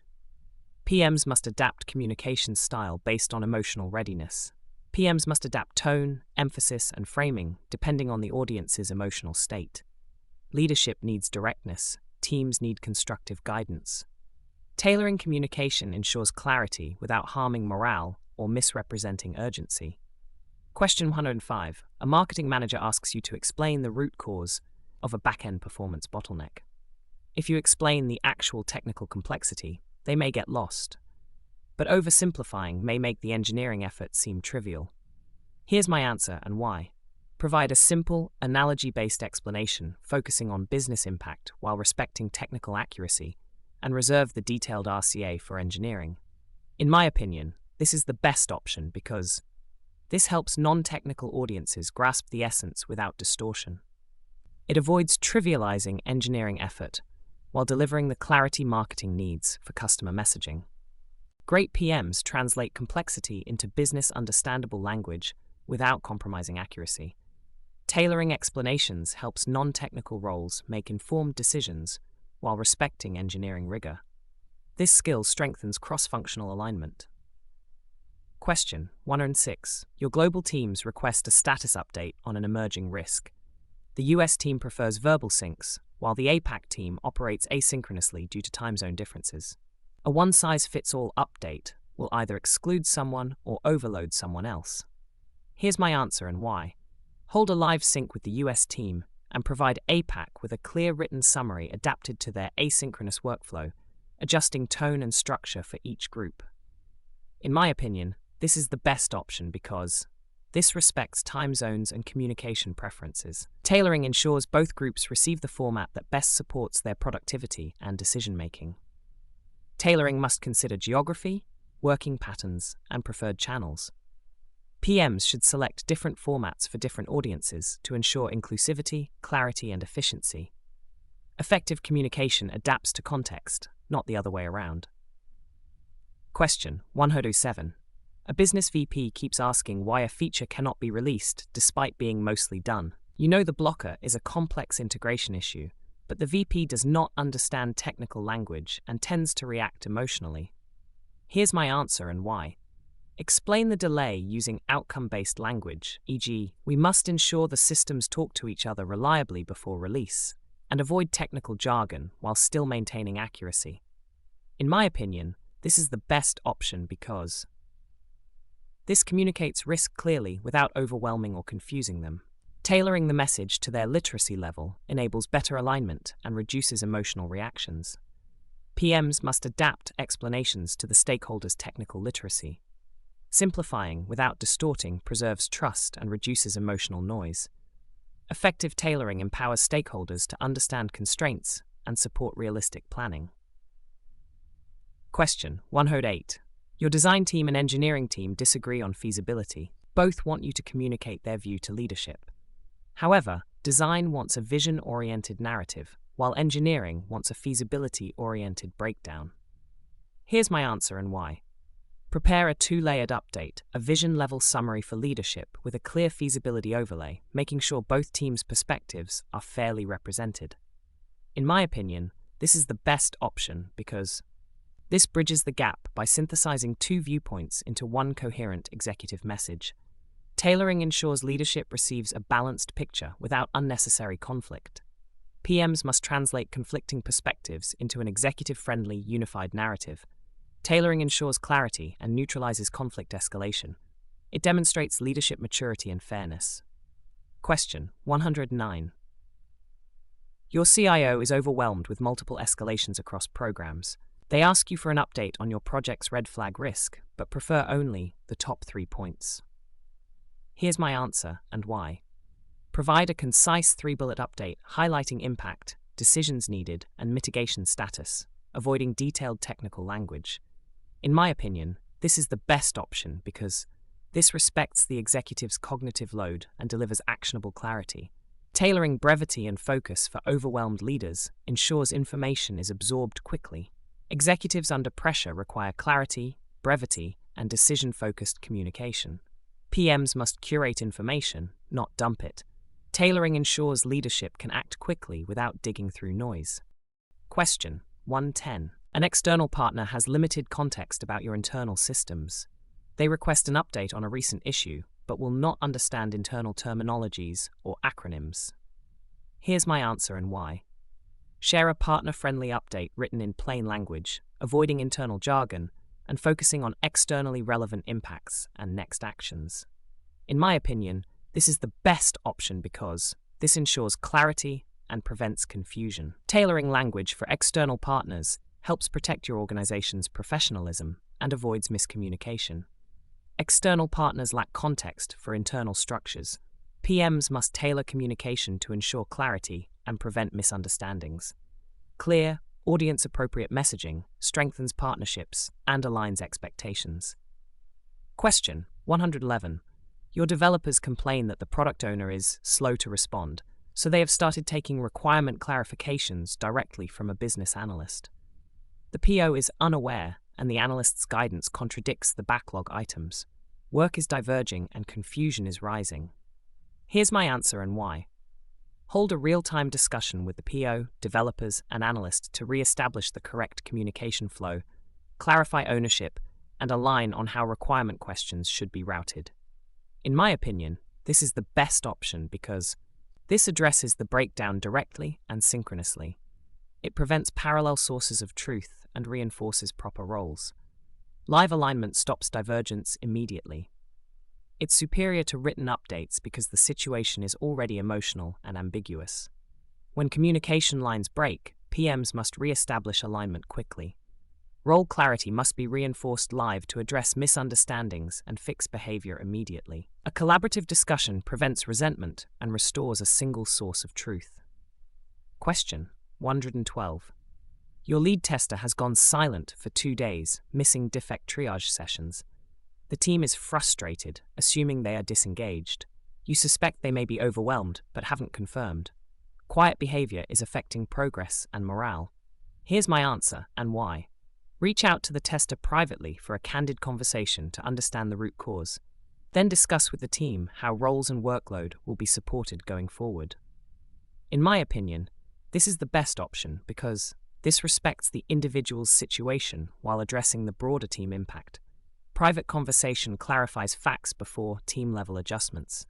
PMs must adapt communication style based on emotional readiness. PMs must adapt tone, emphasis, and framing depending on the audience's emotional state. Leadership needs directness, teams need constructive guidance. Tailoring communication ensures clarity without harming morale or misrepresenting urgency. Question 105. A marketing manager asks you to explain the root cause of a back-end performance bottleneck. If you explain the actual technical complexity, they may get lost. But oversimplifying may make the engineering effort seem trivial. Here's my answer and why. Provide a simple, analogy-based explanation focusing on business impact while respecting technical accuracy, and reserve the detailed RCA for engineering. In my opinion, this is the best option because this helps non-technical audiences grasp the essence without distortion. It avoids trivializing engineering effort while delivering the clarity marketing needs for customer messaging. Great PMs translate complexity into business-understandable language without compromising accuracy. Tailoring explanations helps non-technical roles make informed decisions while respecting engineering rigor. This skill strengthens cross-functional alignment. Question 106. Your global teams request a status update on an emerging risk. The US team prefers verbal syncs, while the APAC team operates asynchronously due to time zone differences. A one-size-fits-all update will either exclude someone or overload someone else. Here's my answer and why. Hold a live sync with the US team and provide APAC with a clear written summary adapted to their asynchronous workflow, adjusting tone and structure for each group. In my opinion, this is the best option because this respects time zones and communication preferences. Tailoring ensures both groups receive the format that best supports their productivity and decision-making. Tailoring must consider geography, working patterns, and preferred channels. PMs should select different formats for different audiences to ensure inclusivity, clarity, and efficiency. Effective communication adapts to context, not the other way around. Question 107. A business VP keeps asking why a feature cannot be released despite being mostly done. You know the blocker is a complex integration issue, but the VP does not understand technical language and tends to react emotionally. Here's my answer and why. Explain the delay using outcome-based language, e.g., we must ensure the systems talk to each other reliably before release. and avoid technical jargon while still maintaining accuracy. In my opinion, this is the best option because this communicates risk clearly without overwhelming or confusing them. Tailoring the message to their literacy level enables better alignment and reduces emotional reactions. PMs must adapt explanations to the stakeholders' technical literacy. Simplifying without distorting preserves trust and reduces emotional noise. Effective tailoring empowers stakeholders to understand constraints and support realistic planning. Question 108. Your design team and engineering team disagree on feasibility. Both want you to communicate their view to leadership. However, design wants a vision-oriented narrative, while engineering wants a feasibility-oriented breakdown. Here's my answer and why. Prepare a two-layered update, a vision-level summary for leadership with a clear feasibility overlay, making sure both teams' perspectives are fairly represented. In my opinion, this is the best option because this bridges the gap by synthesizing two viewpoints into one coherent executive message. Tailoring ensures leadership receives a balanced picture without unnecessary conflict. PMs must translate conflicting perspectives into an executive-friendly, unified narrative. Tailoring ensures clarity and neutralizes conflict escalation. It demonstrates leadership maturity and fairness. Question 109. Your CIO is overwhelmed with multiple escalations across programs. They ask you for an update on your project's red flag risk, but prefer only the top 3 points. Here's my answer and why. Provide a concise 3-bullet update highlighting impact, decisions needed, and mitigation status, avoiding detailed technical language. In my opinion, this is the best option because this respects the executive's cognitive load and delivers actionable clarity. Tailoring brevity and focus for overwhelmed leaders ensures information is absorbed quickly. Executives under pressure require clarity, brevity, and decision-focused communication. PMs must curate information, not dump it. Tailoring ensures leadership can act quickly without digging through noise. Question 110. An external partner has limited context about your internal systems. They request an update on a recent issue, but will not understand internal terminologies or acronyms. Here's my answer and why. Share a partner-friendly update written in plain language, avoiding internal jargon, and focusing on externally relevant impacts and next actions. In my opinion, this is the best option because this ensures clarity and prevents confusion. Tailoring language for external partners helps protect your organization's professionalism and avoids miscommunication. External partners lack context for internal structures. PMs must tailor communication to ensure clarity and prevent misunderstandings. Clear, audience-appropriate messaging strengthens partnerships and aligns expectations. Question 111. Your developers complain that the product owner is slow to respond, so they have started taking requirement clarifications directly from a business analyst. The PO is unaware, and the analyst's guidance contradicts the backlog items. Work is diverging and confusion is rising. Here's my answer and why. Hold a real-time discussion with the PO, developers, and analyst to re-establish the correct communication flow, clarify ownership, and align on how requirement questions should be routed. In my opinion, this is the best option because this addresses the breakdown directly and synchronously. It prevents parallel sources of truth and reinforces proper roles. Live alignment stops divergence immediately. It's superior to written updates because the situation is already emotional and ambiguous. When communication lines break, PMs must re-establish alignment quickly. Role clarity must be reinforced live to address misunderstandings and fix behavior immediately. A collaborative discussion prevents resentment and restores a single source of truth. Question 112. Your lead tester has gone silent for 2 days, missing defect triage sessions. The team is frustrated, assuming they are disengaged. You suspect they may be overwhelmed, but haven't confirmed. Quiet behavior is affecting progress and morale. Here's my answer and why. Reach out to the tester privately for a candid conversation to understand the root cause. Then discuss with the team how roles and workload will be supported going forward. In my opinion, this is the best option because this respects the individual's situation while addressing the broader team impact. Private conversation clarifies facts before team-level adjustments.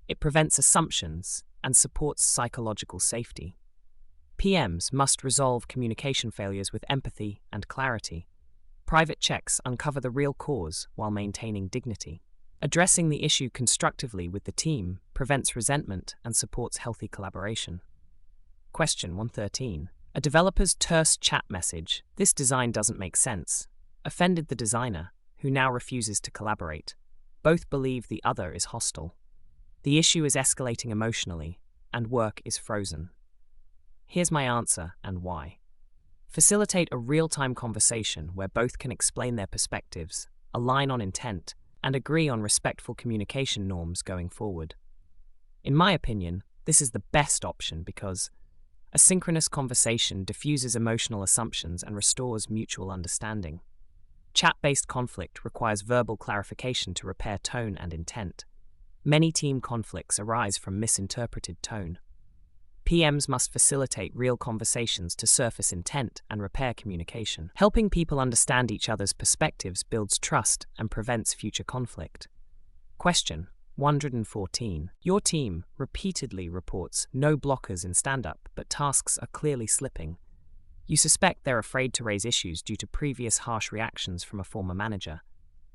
It prevents assumptions and supports psychological safety. PMs must resolve communication failures with empathy and clarity. Private checks uncover the real cause while maintaining dignity. Addressing the issue constructively with the team prevents resentment and supports healthy collaboration. Question 113. A developer's terse chat message, "This design doesn't make sense," offended the designer, who now refuses to collaborate. Both believe the other is hostile. The issue is escalating emotionally, and work is frozen. Here's my answer and why. Facilitate a real-time conversation where both can explain their perspectives, align on intent, and agree on respectful communication norms going forward. In my opinion, this is the best option because a synchronous conversation diffuses emotional assumptions and restores mutual understanding. Chat-based conflict requires verbal clarification to repair tone and intent. Many team conflicts arise from misinterpreted tone. PMs must facilitate real conversations to surface intent and repair communication. Helping people understand each other's perspectives builds trust and prevents future conflict. Question 114. Your team repeatedly reports no blockers in stand-up, but tasks are clearly slipping. You suspect they're afraid to raise issues due to previous harsh reactions from a former manager.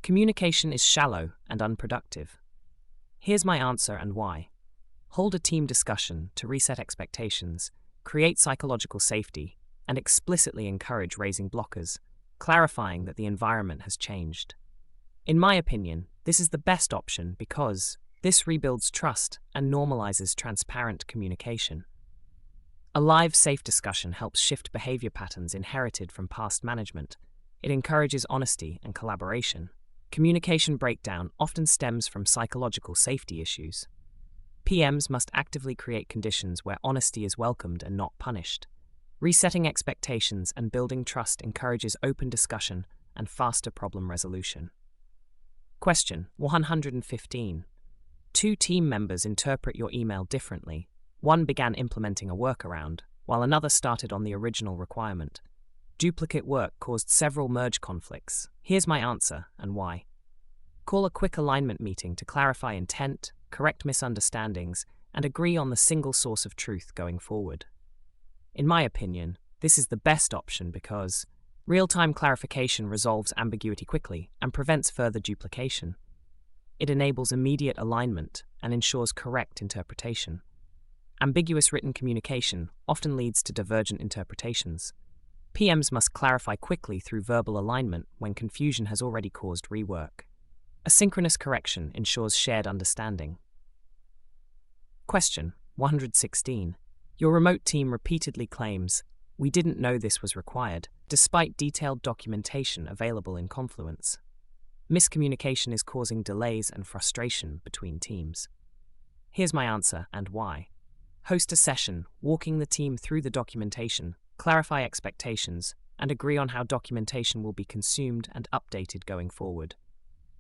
Communication is shallow and unproductive. Here's my answer and why. Hold a team discussion to reset expectations, create psychological safety, and explicitly encourage raising blockers, clarifying that the environment has changed. In my opinion, this is the best option because this rebuilds trust and normalizes transparent communication. A live, safe discussion helps shift behavior patterns inherited from past management. It encourages honesty and collaboration. Communication breakdown often stems from psychological safety issues. PMs must actively create conditions where honesty is welcomed and not punished. Resetting expectations and building trust encourages open discussion and faster problem resolution. Question 115. Two team members interpret your email differently. One began implementing a workaround, while another started on the original requirement. Duplicate work caused several merge conflicts. Here's my answer and why. Call a quick alignment meeting to clarify intent, correct misunderstandings, and agree on the single source of truth going forward. In my opinion, this is the best option because real-time clarification resolves ambiguity quickly and prevents further duplication. It enables immediate alignment and ensures correct interpretation. Ambiguous written communication often leads to divergent interpretations. PMs must clarify quickly through verbal alignment when confusion has already caused rework. Asynchronous correction ensures shared understanding. Question 116. Your remote team repeatedly claims, "We didn't know this was required," despite detailed documentation available in Confluence. Miscommunication is causing delays and frustration between teams. Here's my answer and why. Host a session, walking the team through the documentation, clarify expectations, and agree on how documentation will be consumed and updated going forward.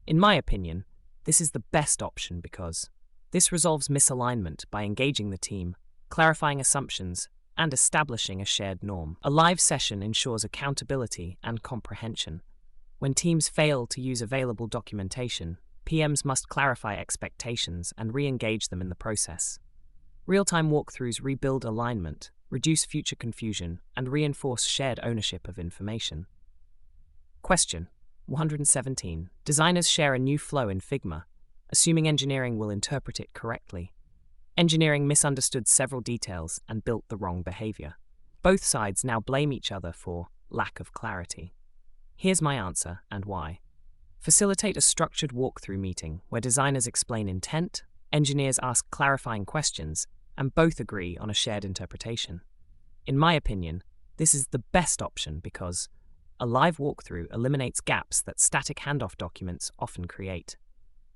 In my opinion, this is the best option because this resolves misalignment by engaging the team, clarifying assumptions, and establishing a shared norm. A live session ensures accountability and comprehension. When teams fail to use available documentation, PMs must clarify expectations and re-engage them in the process. Real-time walkthroughs rebuild alignment, reduce future confusion, and reinforce shared ownership of information. Question 117. Designers share a new flow in Figma, assuming engineering will interpret it correctly. Engineering misunderstood several details and built the wrong behavior. Both sides now blame each other for lack of clarity. Here's my answer and why. Facilitate a structured walkthrough meeting where designers explain intent, engineers ask clarifying questions, and both agree on a shared interpretation. In my opinion, this is the best option because a live walkthrough eliminates gaps that static handoff documents often create.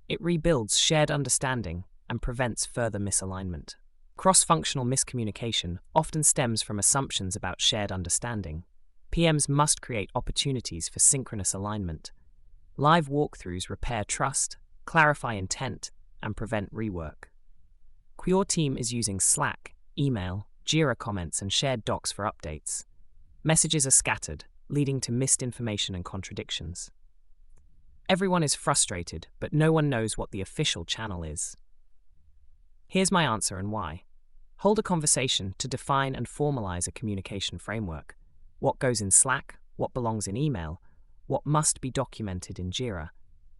It rebuilds shared understanding and prevents further misalignment. Cross-functional miscommunication often stems from assumptions about shared understanding. PMs must create opportunities for synchronous alignment. Live walkthroughs repair trust, clarify intent, and prevent rework. Your team is using Slack, email, Jira comments, and shared docs for updates. Messages are scattered, leading to missed information and contradictions. Everyone is frustrated, but no one knows what the official channel is. Here's my answer and why. Hold a conversation to define and formalize a communication framework. What goes in Slack, what belongs in email, what must be documented in Jira,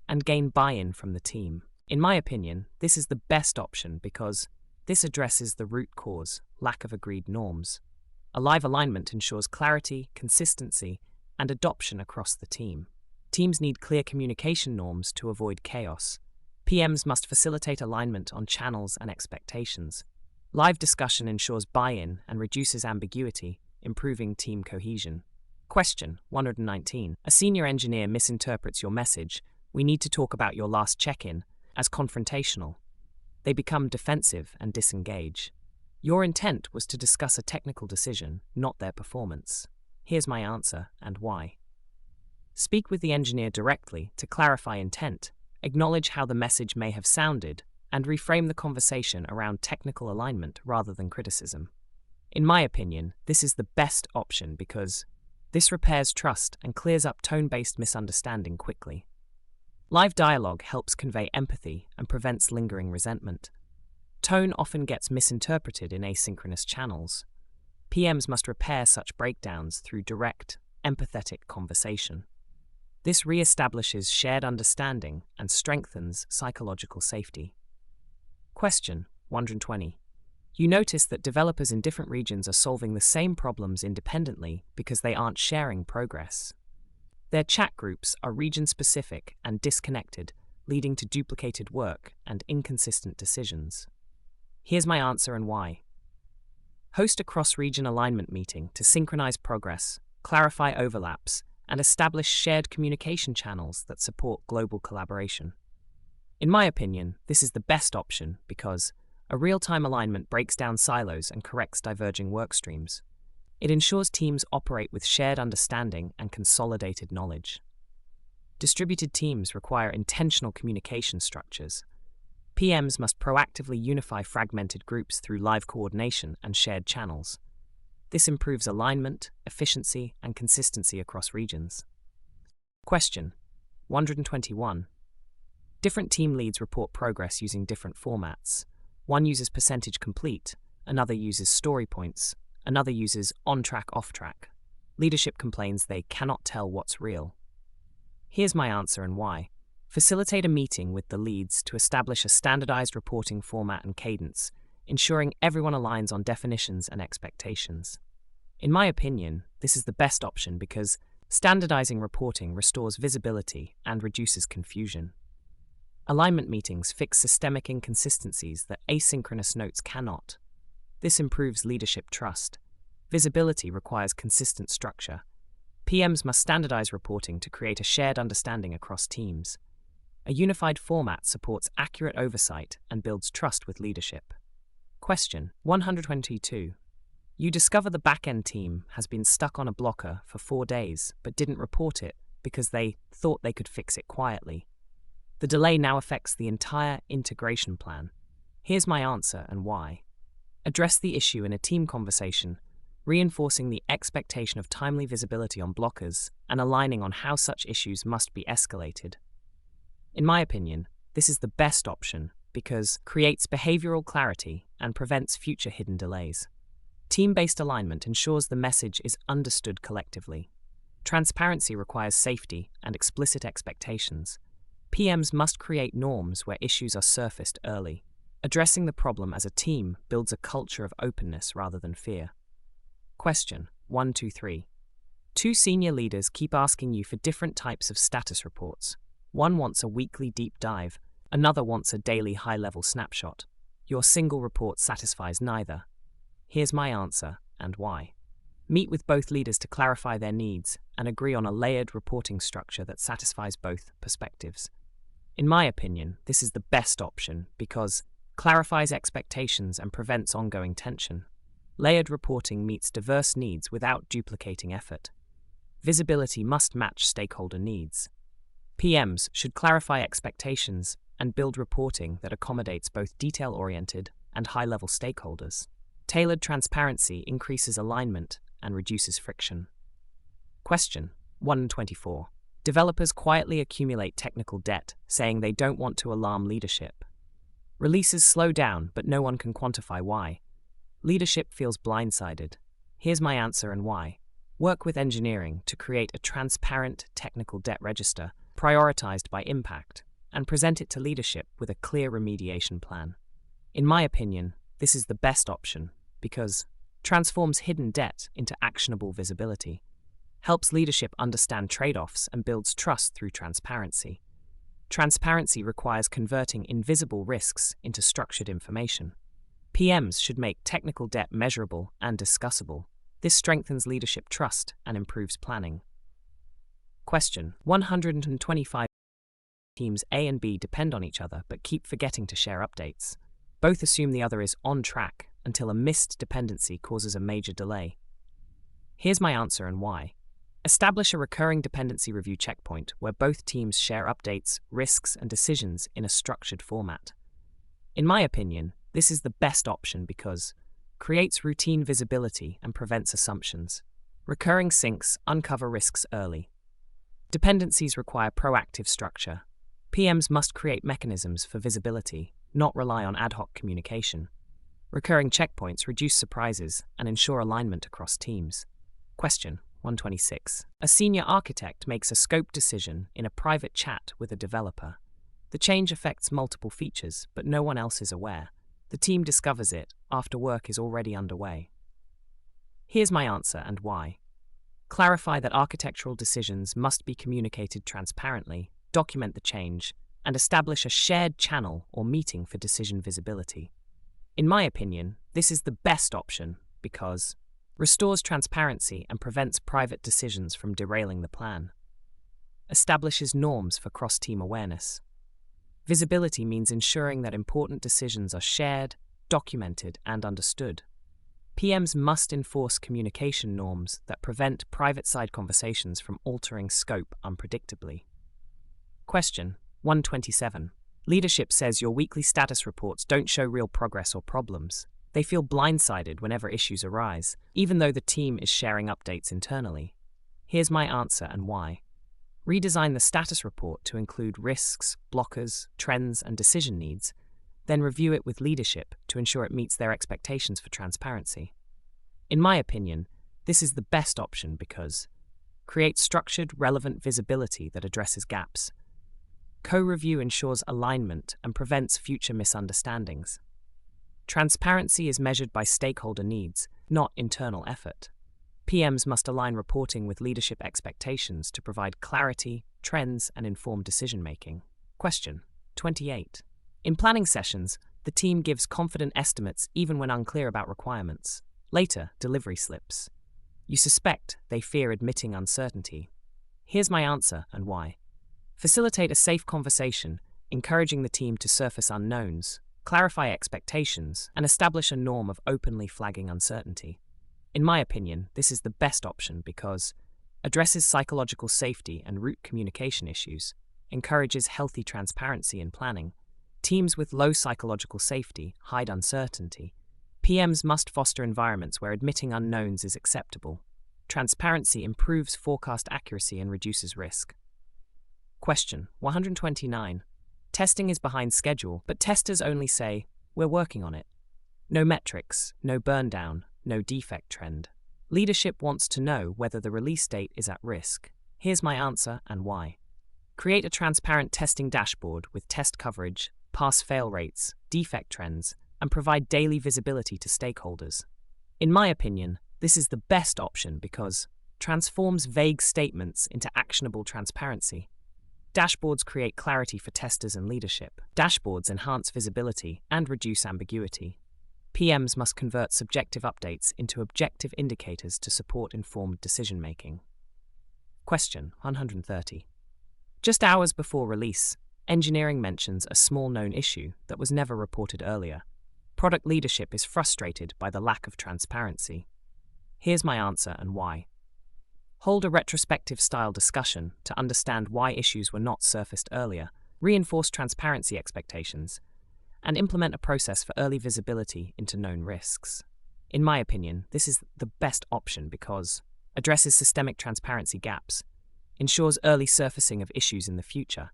and gain buy-in from the team. In my opinion, this is the best option because this addresses the root cause, lack of agreed norms. A live alignment ensures clarity, consistency, and adoption across the team. Teams need clear communication norms to avoid chaos. PMs must facilitate alignment on channels and expectations. Live discussion ensures buy-in and reduces ambiguity, improving team cohesion. Question 119. A senior engineer misinterprets your message, "We need to talk about your last check-in," as confrontational. They become defensive and disengage. Your intent was to discuss a technical decision, not their performance. Here's my answer and why. Speak with the engineer directly to clarify intent, acknowledge how the message may have sounded, and reframe the conversation around technical alignment rather than criticism. In my opinion, this is the best option because this repairs trust and clears up tone-based misunderstanding quickly. Live dialogue helps convey empathy and prevents lingering resentment. Tone often gets misinterpreted in asynchronous channels. PMs must repair such breakdowns through direct, empathetic conversation. This re-establishes shared understanding and strengthens psychological safety. Question 120. You notice that developers in different regions are solving the same problems independently because they aren't sharing progress. Their chat groups are region-specific and disconnected, leading to duplicated work and inconsistent decisions. Here's my answer and why. Host a cross-region alignment meeting to synchronize progress, clarify overlaps, and establish shared communication channels that support global collaboration. In my opinion, this is the best option because a real-time alignment breaks down silos and corrects diverging work streams. It ensures teams operate with shared understanding and consolidated knowledge. Distributed teams require intentional communication structures. PMs must proactively unify fragmented groups through live coordination and shared channels. This improves alignment, efficiency, and consistency across regions. Question 121. Different team leads report progress using different formats. One uses percentage complete, another uses story points, another uses on-track, off-track. Leadership complains they cannot tell what's real. Here's my answer and why. Facilitate a meeting with the leads to establish a standardized reporting format and cadence, ensuring everyone aligns on definitions and expectations. In my opinion, this is the best option because standardizing reporting restores visibility and reduces confusion. Alignment meetings fix systemic inconsistencies that asynchronous notes cannot. This improves leadership trust. Visibility requires consistent structure. PMs must standardize reporting to create a shared understanding across teams. A unified format supports accurate oversight and builds trust with leadership. Question 122. You discover the back-end team has been stuck on a blocker for 4 days but didn't report it because they thought they could fix it quietly. The delay now affects the entire integration plan. Here's my answer and why. Address the issue in a team conversation, reinforcing the expectation of timely visibility on blockers and aligning on how such issues must be escalated. In my opinion, this is the best option because it creates behavioral clarity and prevents future hidden delays. Team-based alignment ensures the message is understood collectively. Transparency requires safety and explicit expectations. PMs must create norms where issues are surfaced early. Addressing the problem as a team builds a culture of openness rather than fear. Question 123. Two senior leaders keep asking you for different types of status reports. One wants a weekly deep dive, another wants a daily high-level snapshot. Your single report satisfies neither. Here's my answer and why. Meet with both leaders to clarify their needs and agree on a layered reporting structure that satisfies both perspectives. In my opinion, this is the best option because it clarifies expectations and prevents ongoing tension. Layered reporting meets diverse needs without duplicating effort. Visibility must match stakeholder needs. PMs should clarify expectations and build reporting that accommodates both detail-oriented and high-level stakeholders. Tailored transparency increases alignment and reduces friction. Question 124. Developers quietly accumulate technical debt, saying they don't want to alarm leadership. Releases slow down, but no one can quantify why. Leadership feels blindsided. Here's my answer and why. Work with engineering to create a transparent technical debt register prioritized by impact and present it to leadership with a clear remediation plan. In my opinion, this is the best option because transforms hidden debt into actionable visibility, helps leadership understand trade-offs and builds trust through transparency. Transparency requires converting invisible risks into structured information. PMs should make technical debt measurable and discussable. This strengthens leadership trust and improves planning. Question: 125 teams A and B depend on each other but keep forgetting to share updates. Both assume the other is on track until a missed dependency causes a major delay. Here's my answer and why. Establish a recurring dependency review checkpoint where both teams share updates, risks, and decisions in a structured format. In my opinion, this is the best option because creates routine visibility and prevents assumptions. Recurring syncs uncover risks early. Dependencies require proactive structure. PMs must create mechanisms for visibility, not rely on ad hoc communication. Recurring checkpoints reduce surprises and ensure alignment across teams. Question: 126. A senior architect makes a scope decision in a private chat with a developer. The change affects multiple features, but no one else is aware. The team discovers it after work is already underway. Here's my answer and why. Clarify that architectural decisions must be communicated transparently, document the change, and establish a shared channel or meeting for decision visibility. In my opinion, this is the best option because restores transparency and prevents private decisions from derailing the plan. Establishes norms for cross-team awareness. Visibility means ensuring that important decisions are shared, documented, and understood. PMs must enforce communication norms that prevent private side conversations from altering scope unpredictably. Question: 127. Leadership says your weekly status reports don't show real progress or problems. They feel blindsided whenever issues arise, even though the team is sharing updates internally. Here's my answer and why. Redesign the status report to include risks, blockers, trends, and decision needs, then review it with leadership to ensure it meets their expectations for transparency. In my opinion, this is the best option because create structured, relevant visibility that addresses gaps. Co-review ensures alignment and prevents future misunderstandings. Transparency is measured by stakeholder needs, not internal effort. PMs must align reporting with leadership expectations to provide clarity, trends, and informed decision-making. Question: 28. In planning sessions, the team gives confident estimates even when unclear about requirements. Later, delivery slips. You suspect they fear admitting uncertainty. Here's my answer and why. Facilitate a safe conversation, encouraging the team to surface unknowns, clarify expectations, and establish a norm of openly flagging uncertainty. In my opinion, this is the best option because addresses psychological safety and root communication issues, encourages healthy transparency in planning. Teams with low psychological safety hide uncertainty. PMs must foster environments where admitting unknowns is acceptable. Transparency improves forecast accuracy and reduces risk. Question: 129. Testing is behind schedule, but testers only say, "We're working on it." No metrics, no burn down, no defect trend. Leadership wants to know whether the release date is at risk. Here's my answer and why. Create a transparent testing dashboard with test coverage, pass-fail rates, defect trends, and provide daily visibility to stakeholders. In my opinion, this is the best option because transforms vague statements into actionable transparency. Dashboards create clarity for testers and leadership. Dashboards enhance visibility and reduce ambiguity. PMs must convert subjective updates into objective indicators to support informed decision-making. Question: 130. Just hours before release, engineering mentions a small known issue that was never reported earlier. Product leadership is frustrated by the lack of transparency. Here's my answer and why. Hold a retrospective-style discussion to understand why issues were not surfaced earlier, reinforce transparency expectations, and implement a process for early visibility into known risks. In my opinion, this is the best option because addresses systemic transparency gaps, ensures early surfacing of issues in the future.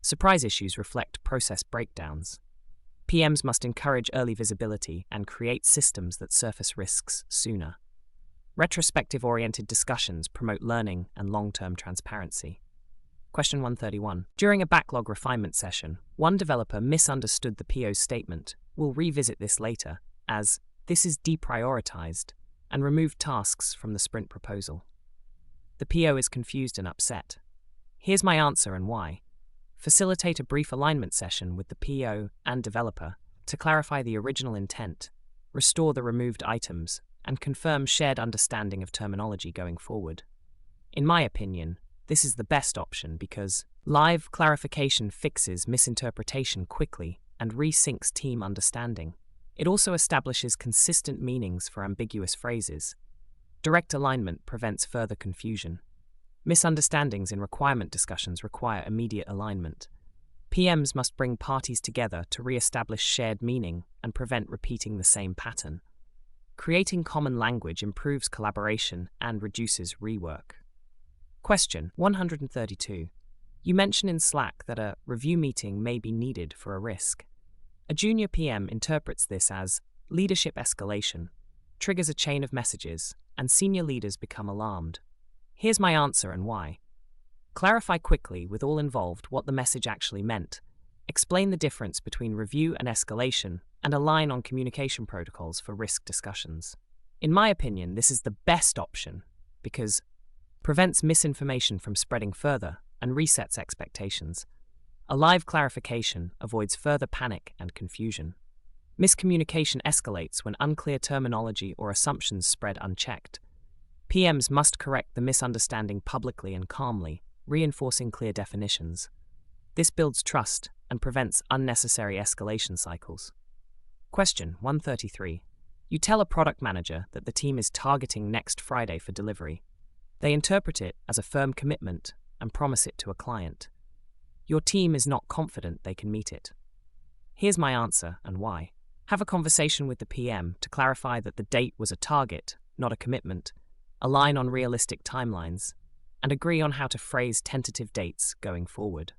Surprise issues reflect process breakdowns. PMs must encourage early visibility and create systems that surface risks sooner. Retrospective-oriented discussions promote learning and long-term transparency. Question 131. During a backlog refinement session, one developer misunderstood the PO's statement. We'll revisit this later, as this is deprioritized, and remove tasks from the sprint proposal. The PO is confused and upset. Here's my answer and why. Facilitate a brief alignment session with the PO and developer to clarify the original intent, restore the removed items, and confirm shared understanding of terminology going forward. In my opinion, this is the best option because live clarification fixes misinterpretation quickly and resyncs team understanding. It also establishes consistent meanings for ambiguous phrases. Direct alignment prevents further confusion. Misunderstandings in requirement discussions require immediate alignment. PMs must bring parties together to re-establish shared meaning and prevent repeating the same pattern. Creating common language improves collaboration and reduces rework. Question 132. You mention in Slack that a review meeting may be needed for a risk. A junior PM interprets this as leadership escalation, triggers a chain of messages, and senior leaders become alarmed. Here's my answer and why. Clarify quickly with all involved what the message actually meant. Explain the difference between review and escalation, and align on communication protocols for risk discussions. In my opinion, this is the best option because prevents misinformation from spreading further and resets expectations. A live clarification avoids further panic and confusion. Miscommunication escalates when unclear terminology or assumptions spread unchecked. PMs must correct the misunderstanding publicly and calmly, reinforcing clear definitions. This builds trust and prevents unnecessary escalation cycles. Question 133. You tell a product manager that the team is targeting next Friday for delivery. They interpret it as a firm commitment and promise it to a client. Your team is not confident they can meet it. Here's my answer and why. Have a conversation with the PM to clarify that the date was a target, not a commitment, align on realistic timelines, and agree on how to phrase tentative dates going forward.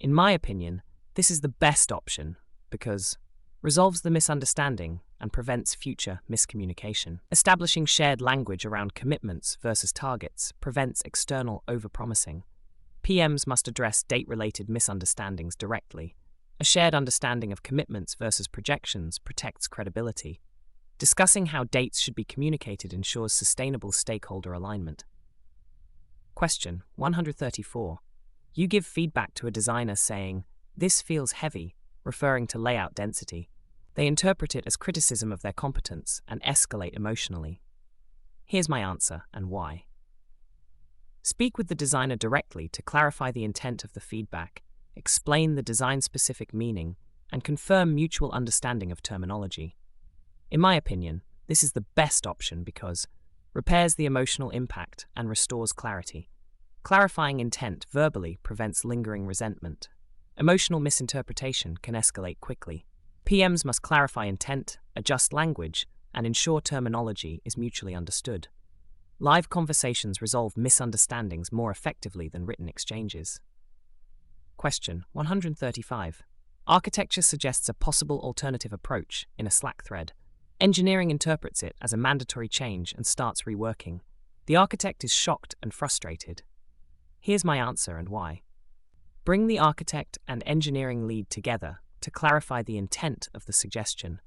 In my opinion, this is the best option because resolves the misunderstanding and prevents future miscommunication. Establishing shared language around commitments versus targets prevents external overpromising. PMs must address date-related misunderstandings directly. A shared understanding of commitments versus projections protects credibility. Discussing how dates should be communicated ensures sustainable stakeholder alignment. Question 134. You give feedback to a designer saying, "This feels heavy," referring to layout density. They interpret it as criticism of their competence and escalate emotionally. Here's my answer and why. Speak with the designer directly to clarify the intent of the feedback, explain the design-specific meaning, and confirm mutual understanding of terminology. In my opinion, this is the best option because repairs the emotional impact and restores clarity. Clarifying intent verbally prevents lingering resentment. Emotional misinterpretation can escalate quickly. PMs must clarify intent, adjust language, and ensure terminology is mutually understood. Live conversations resolve misunderstandings more effectively than written exchanges. Question 135. Architecture suggests a possible alternative approach in a Slack thread. Engineering interprets it as a mandatory change and starts reworking. The architect is shocked and frustrated. Here's my answer and why. Bring the architect and engineering lead together to clarify the intent of the suggestion,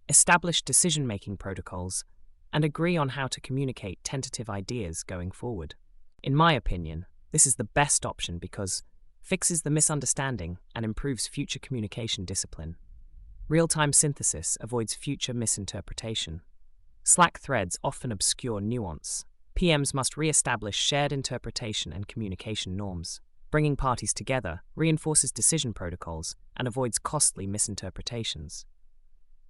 establish decision-making protocols, and agree on how to communicate tentative ideas going forward. In my opinion, this is the best option because fixes the misunderstanding and improves future communication discipline. Real-time synthesis avoids future misinterpretation. Slack threads often obscure nuance. PMs must re-establish shared interpretation and communication norms. Bringing parties together reinforces decision protocols and avoids costly misinterpretations.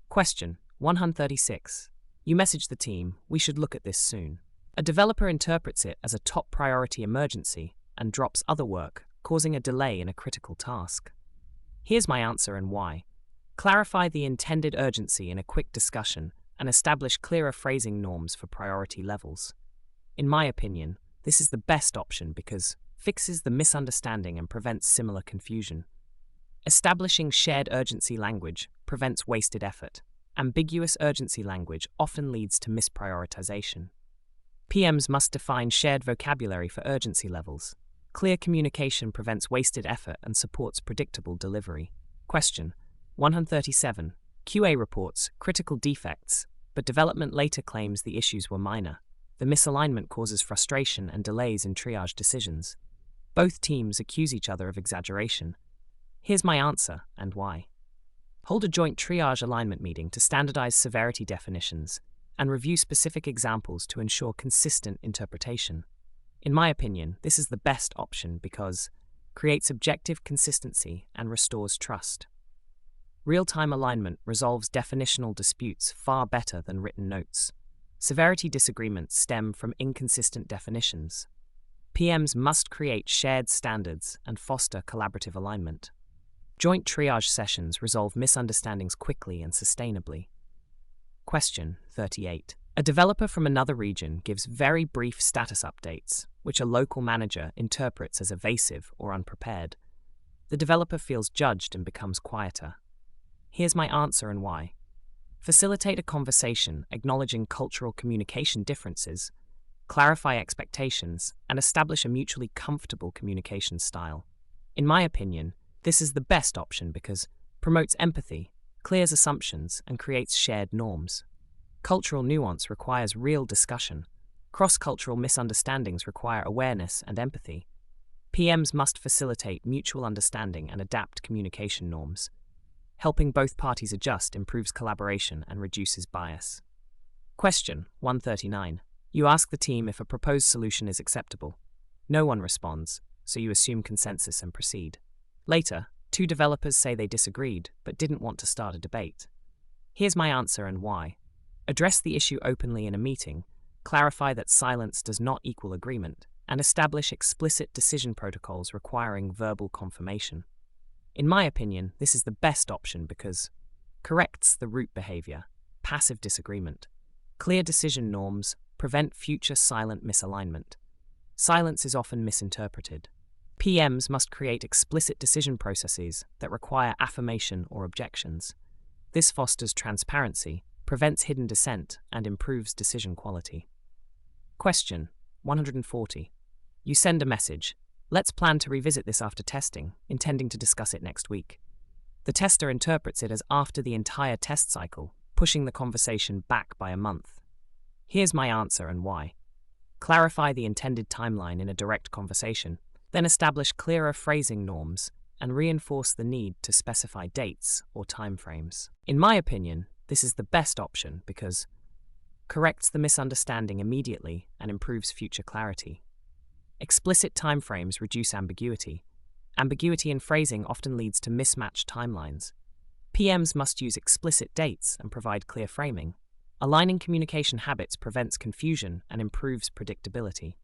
Question 136. You message the team, "We should look at this soon." A developer interprets it as a top priority emergency and drops other work, causing a delay in a critical task. Here's my answer and why. Clarify the intended urgency in a quick discussion and establish clearer phrasing norms for priority levels. In my opinion, this is the best option because fixes the misunderstanding and prevents similar confusion. Establishing shared urgency language prevents wasted effort. Ambiguous urgency language often leads to misprioritization. PMs must define shared vocabulary for urgency levels. Clear communication prevents wasted effort and supports predictable delivery. Question 137. QA reports critical defects, but development later claims the issues were minor. The misalignment causes frustration and delays in triage decisions. Both teams accuse each other of exaggeration. Here's my answer and why. Hold a joint triage alignment meeting to standardize severity definitions and review specific examples to ensure consistent interpretation. In my opinion, this is the best option because creates objective consistency and restores trust. Real-time alignment resolves definitional disputes far better than written notes. Severity disagreements stem from inconsistent definitions. PMs must create shared standards and foster collaborative alignment. Joint triage sessions resolve misunderstandings quickly and sustainably. Question 38. A developer from another region gives very brief status updates, which a local manager interprets as evasive or unprepared. The developer feels judged and becomes quieter. Here's my answer and why. Facilitate a conversation acknowledging cultural communication differences, clarify expectations, and establish a mutually comfortable communication style. In my opinion, this is the best option because promotes empathy, clears assumptions, and creates shared norms. Cultural nuance requires real discussion. Cross-cultural misunderstandings require awareness and empathy. PMs must facilitate mutual understanding and adapt communication norms. Helping both parties adjust improves collaboration and reduces bias. Question 139. You ask the team if a proposed solution is acceptable. No one responds, so you assume consensus and proceed. Later, two developers say they disagreed but didn't want to start a debate. Here's my answer and why. Address the issue openly in a meeting, clarify that silence does not equal agreement, and establish explicit decision protocols requiring verbal confirmation. In my opinion, this is the best option because corrects the root behavior, passive disagreement, clear decision norms, prevent future silent misalignment. Silence is often misinterpreted. PMs must create explicit decision processes that require affirmation or objections. This fosters transparency, prevents hidden dissent, and improves decision quality. Question 140. You send a message. Let's plan to revisit this after testing, intending to discuss it next week. The tester interprets it as after the entire test cycle, pushing the conversation back by a month. Here's my answer and why. Clarify the intended timeline in a direct conversation, then establish clearer phrasing norms and reinforce the need to specify dates or timeframes. In my opinion, this is the best option because corrects the misunderstanding immediately and improves future clarity. Explicit timeframes reduce ambiguity. Ambiguity in phrasing often leads to mismatched timelines. PMs must use explicit dates and provide clear framing. Aligning communication habits prevents confusion and improves predictability.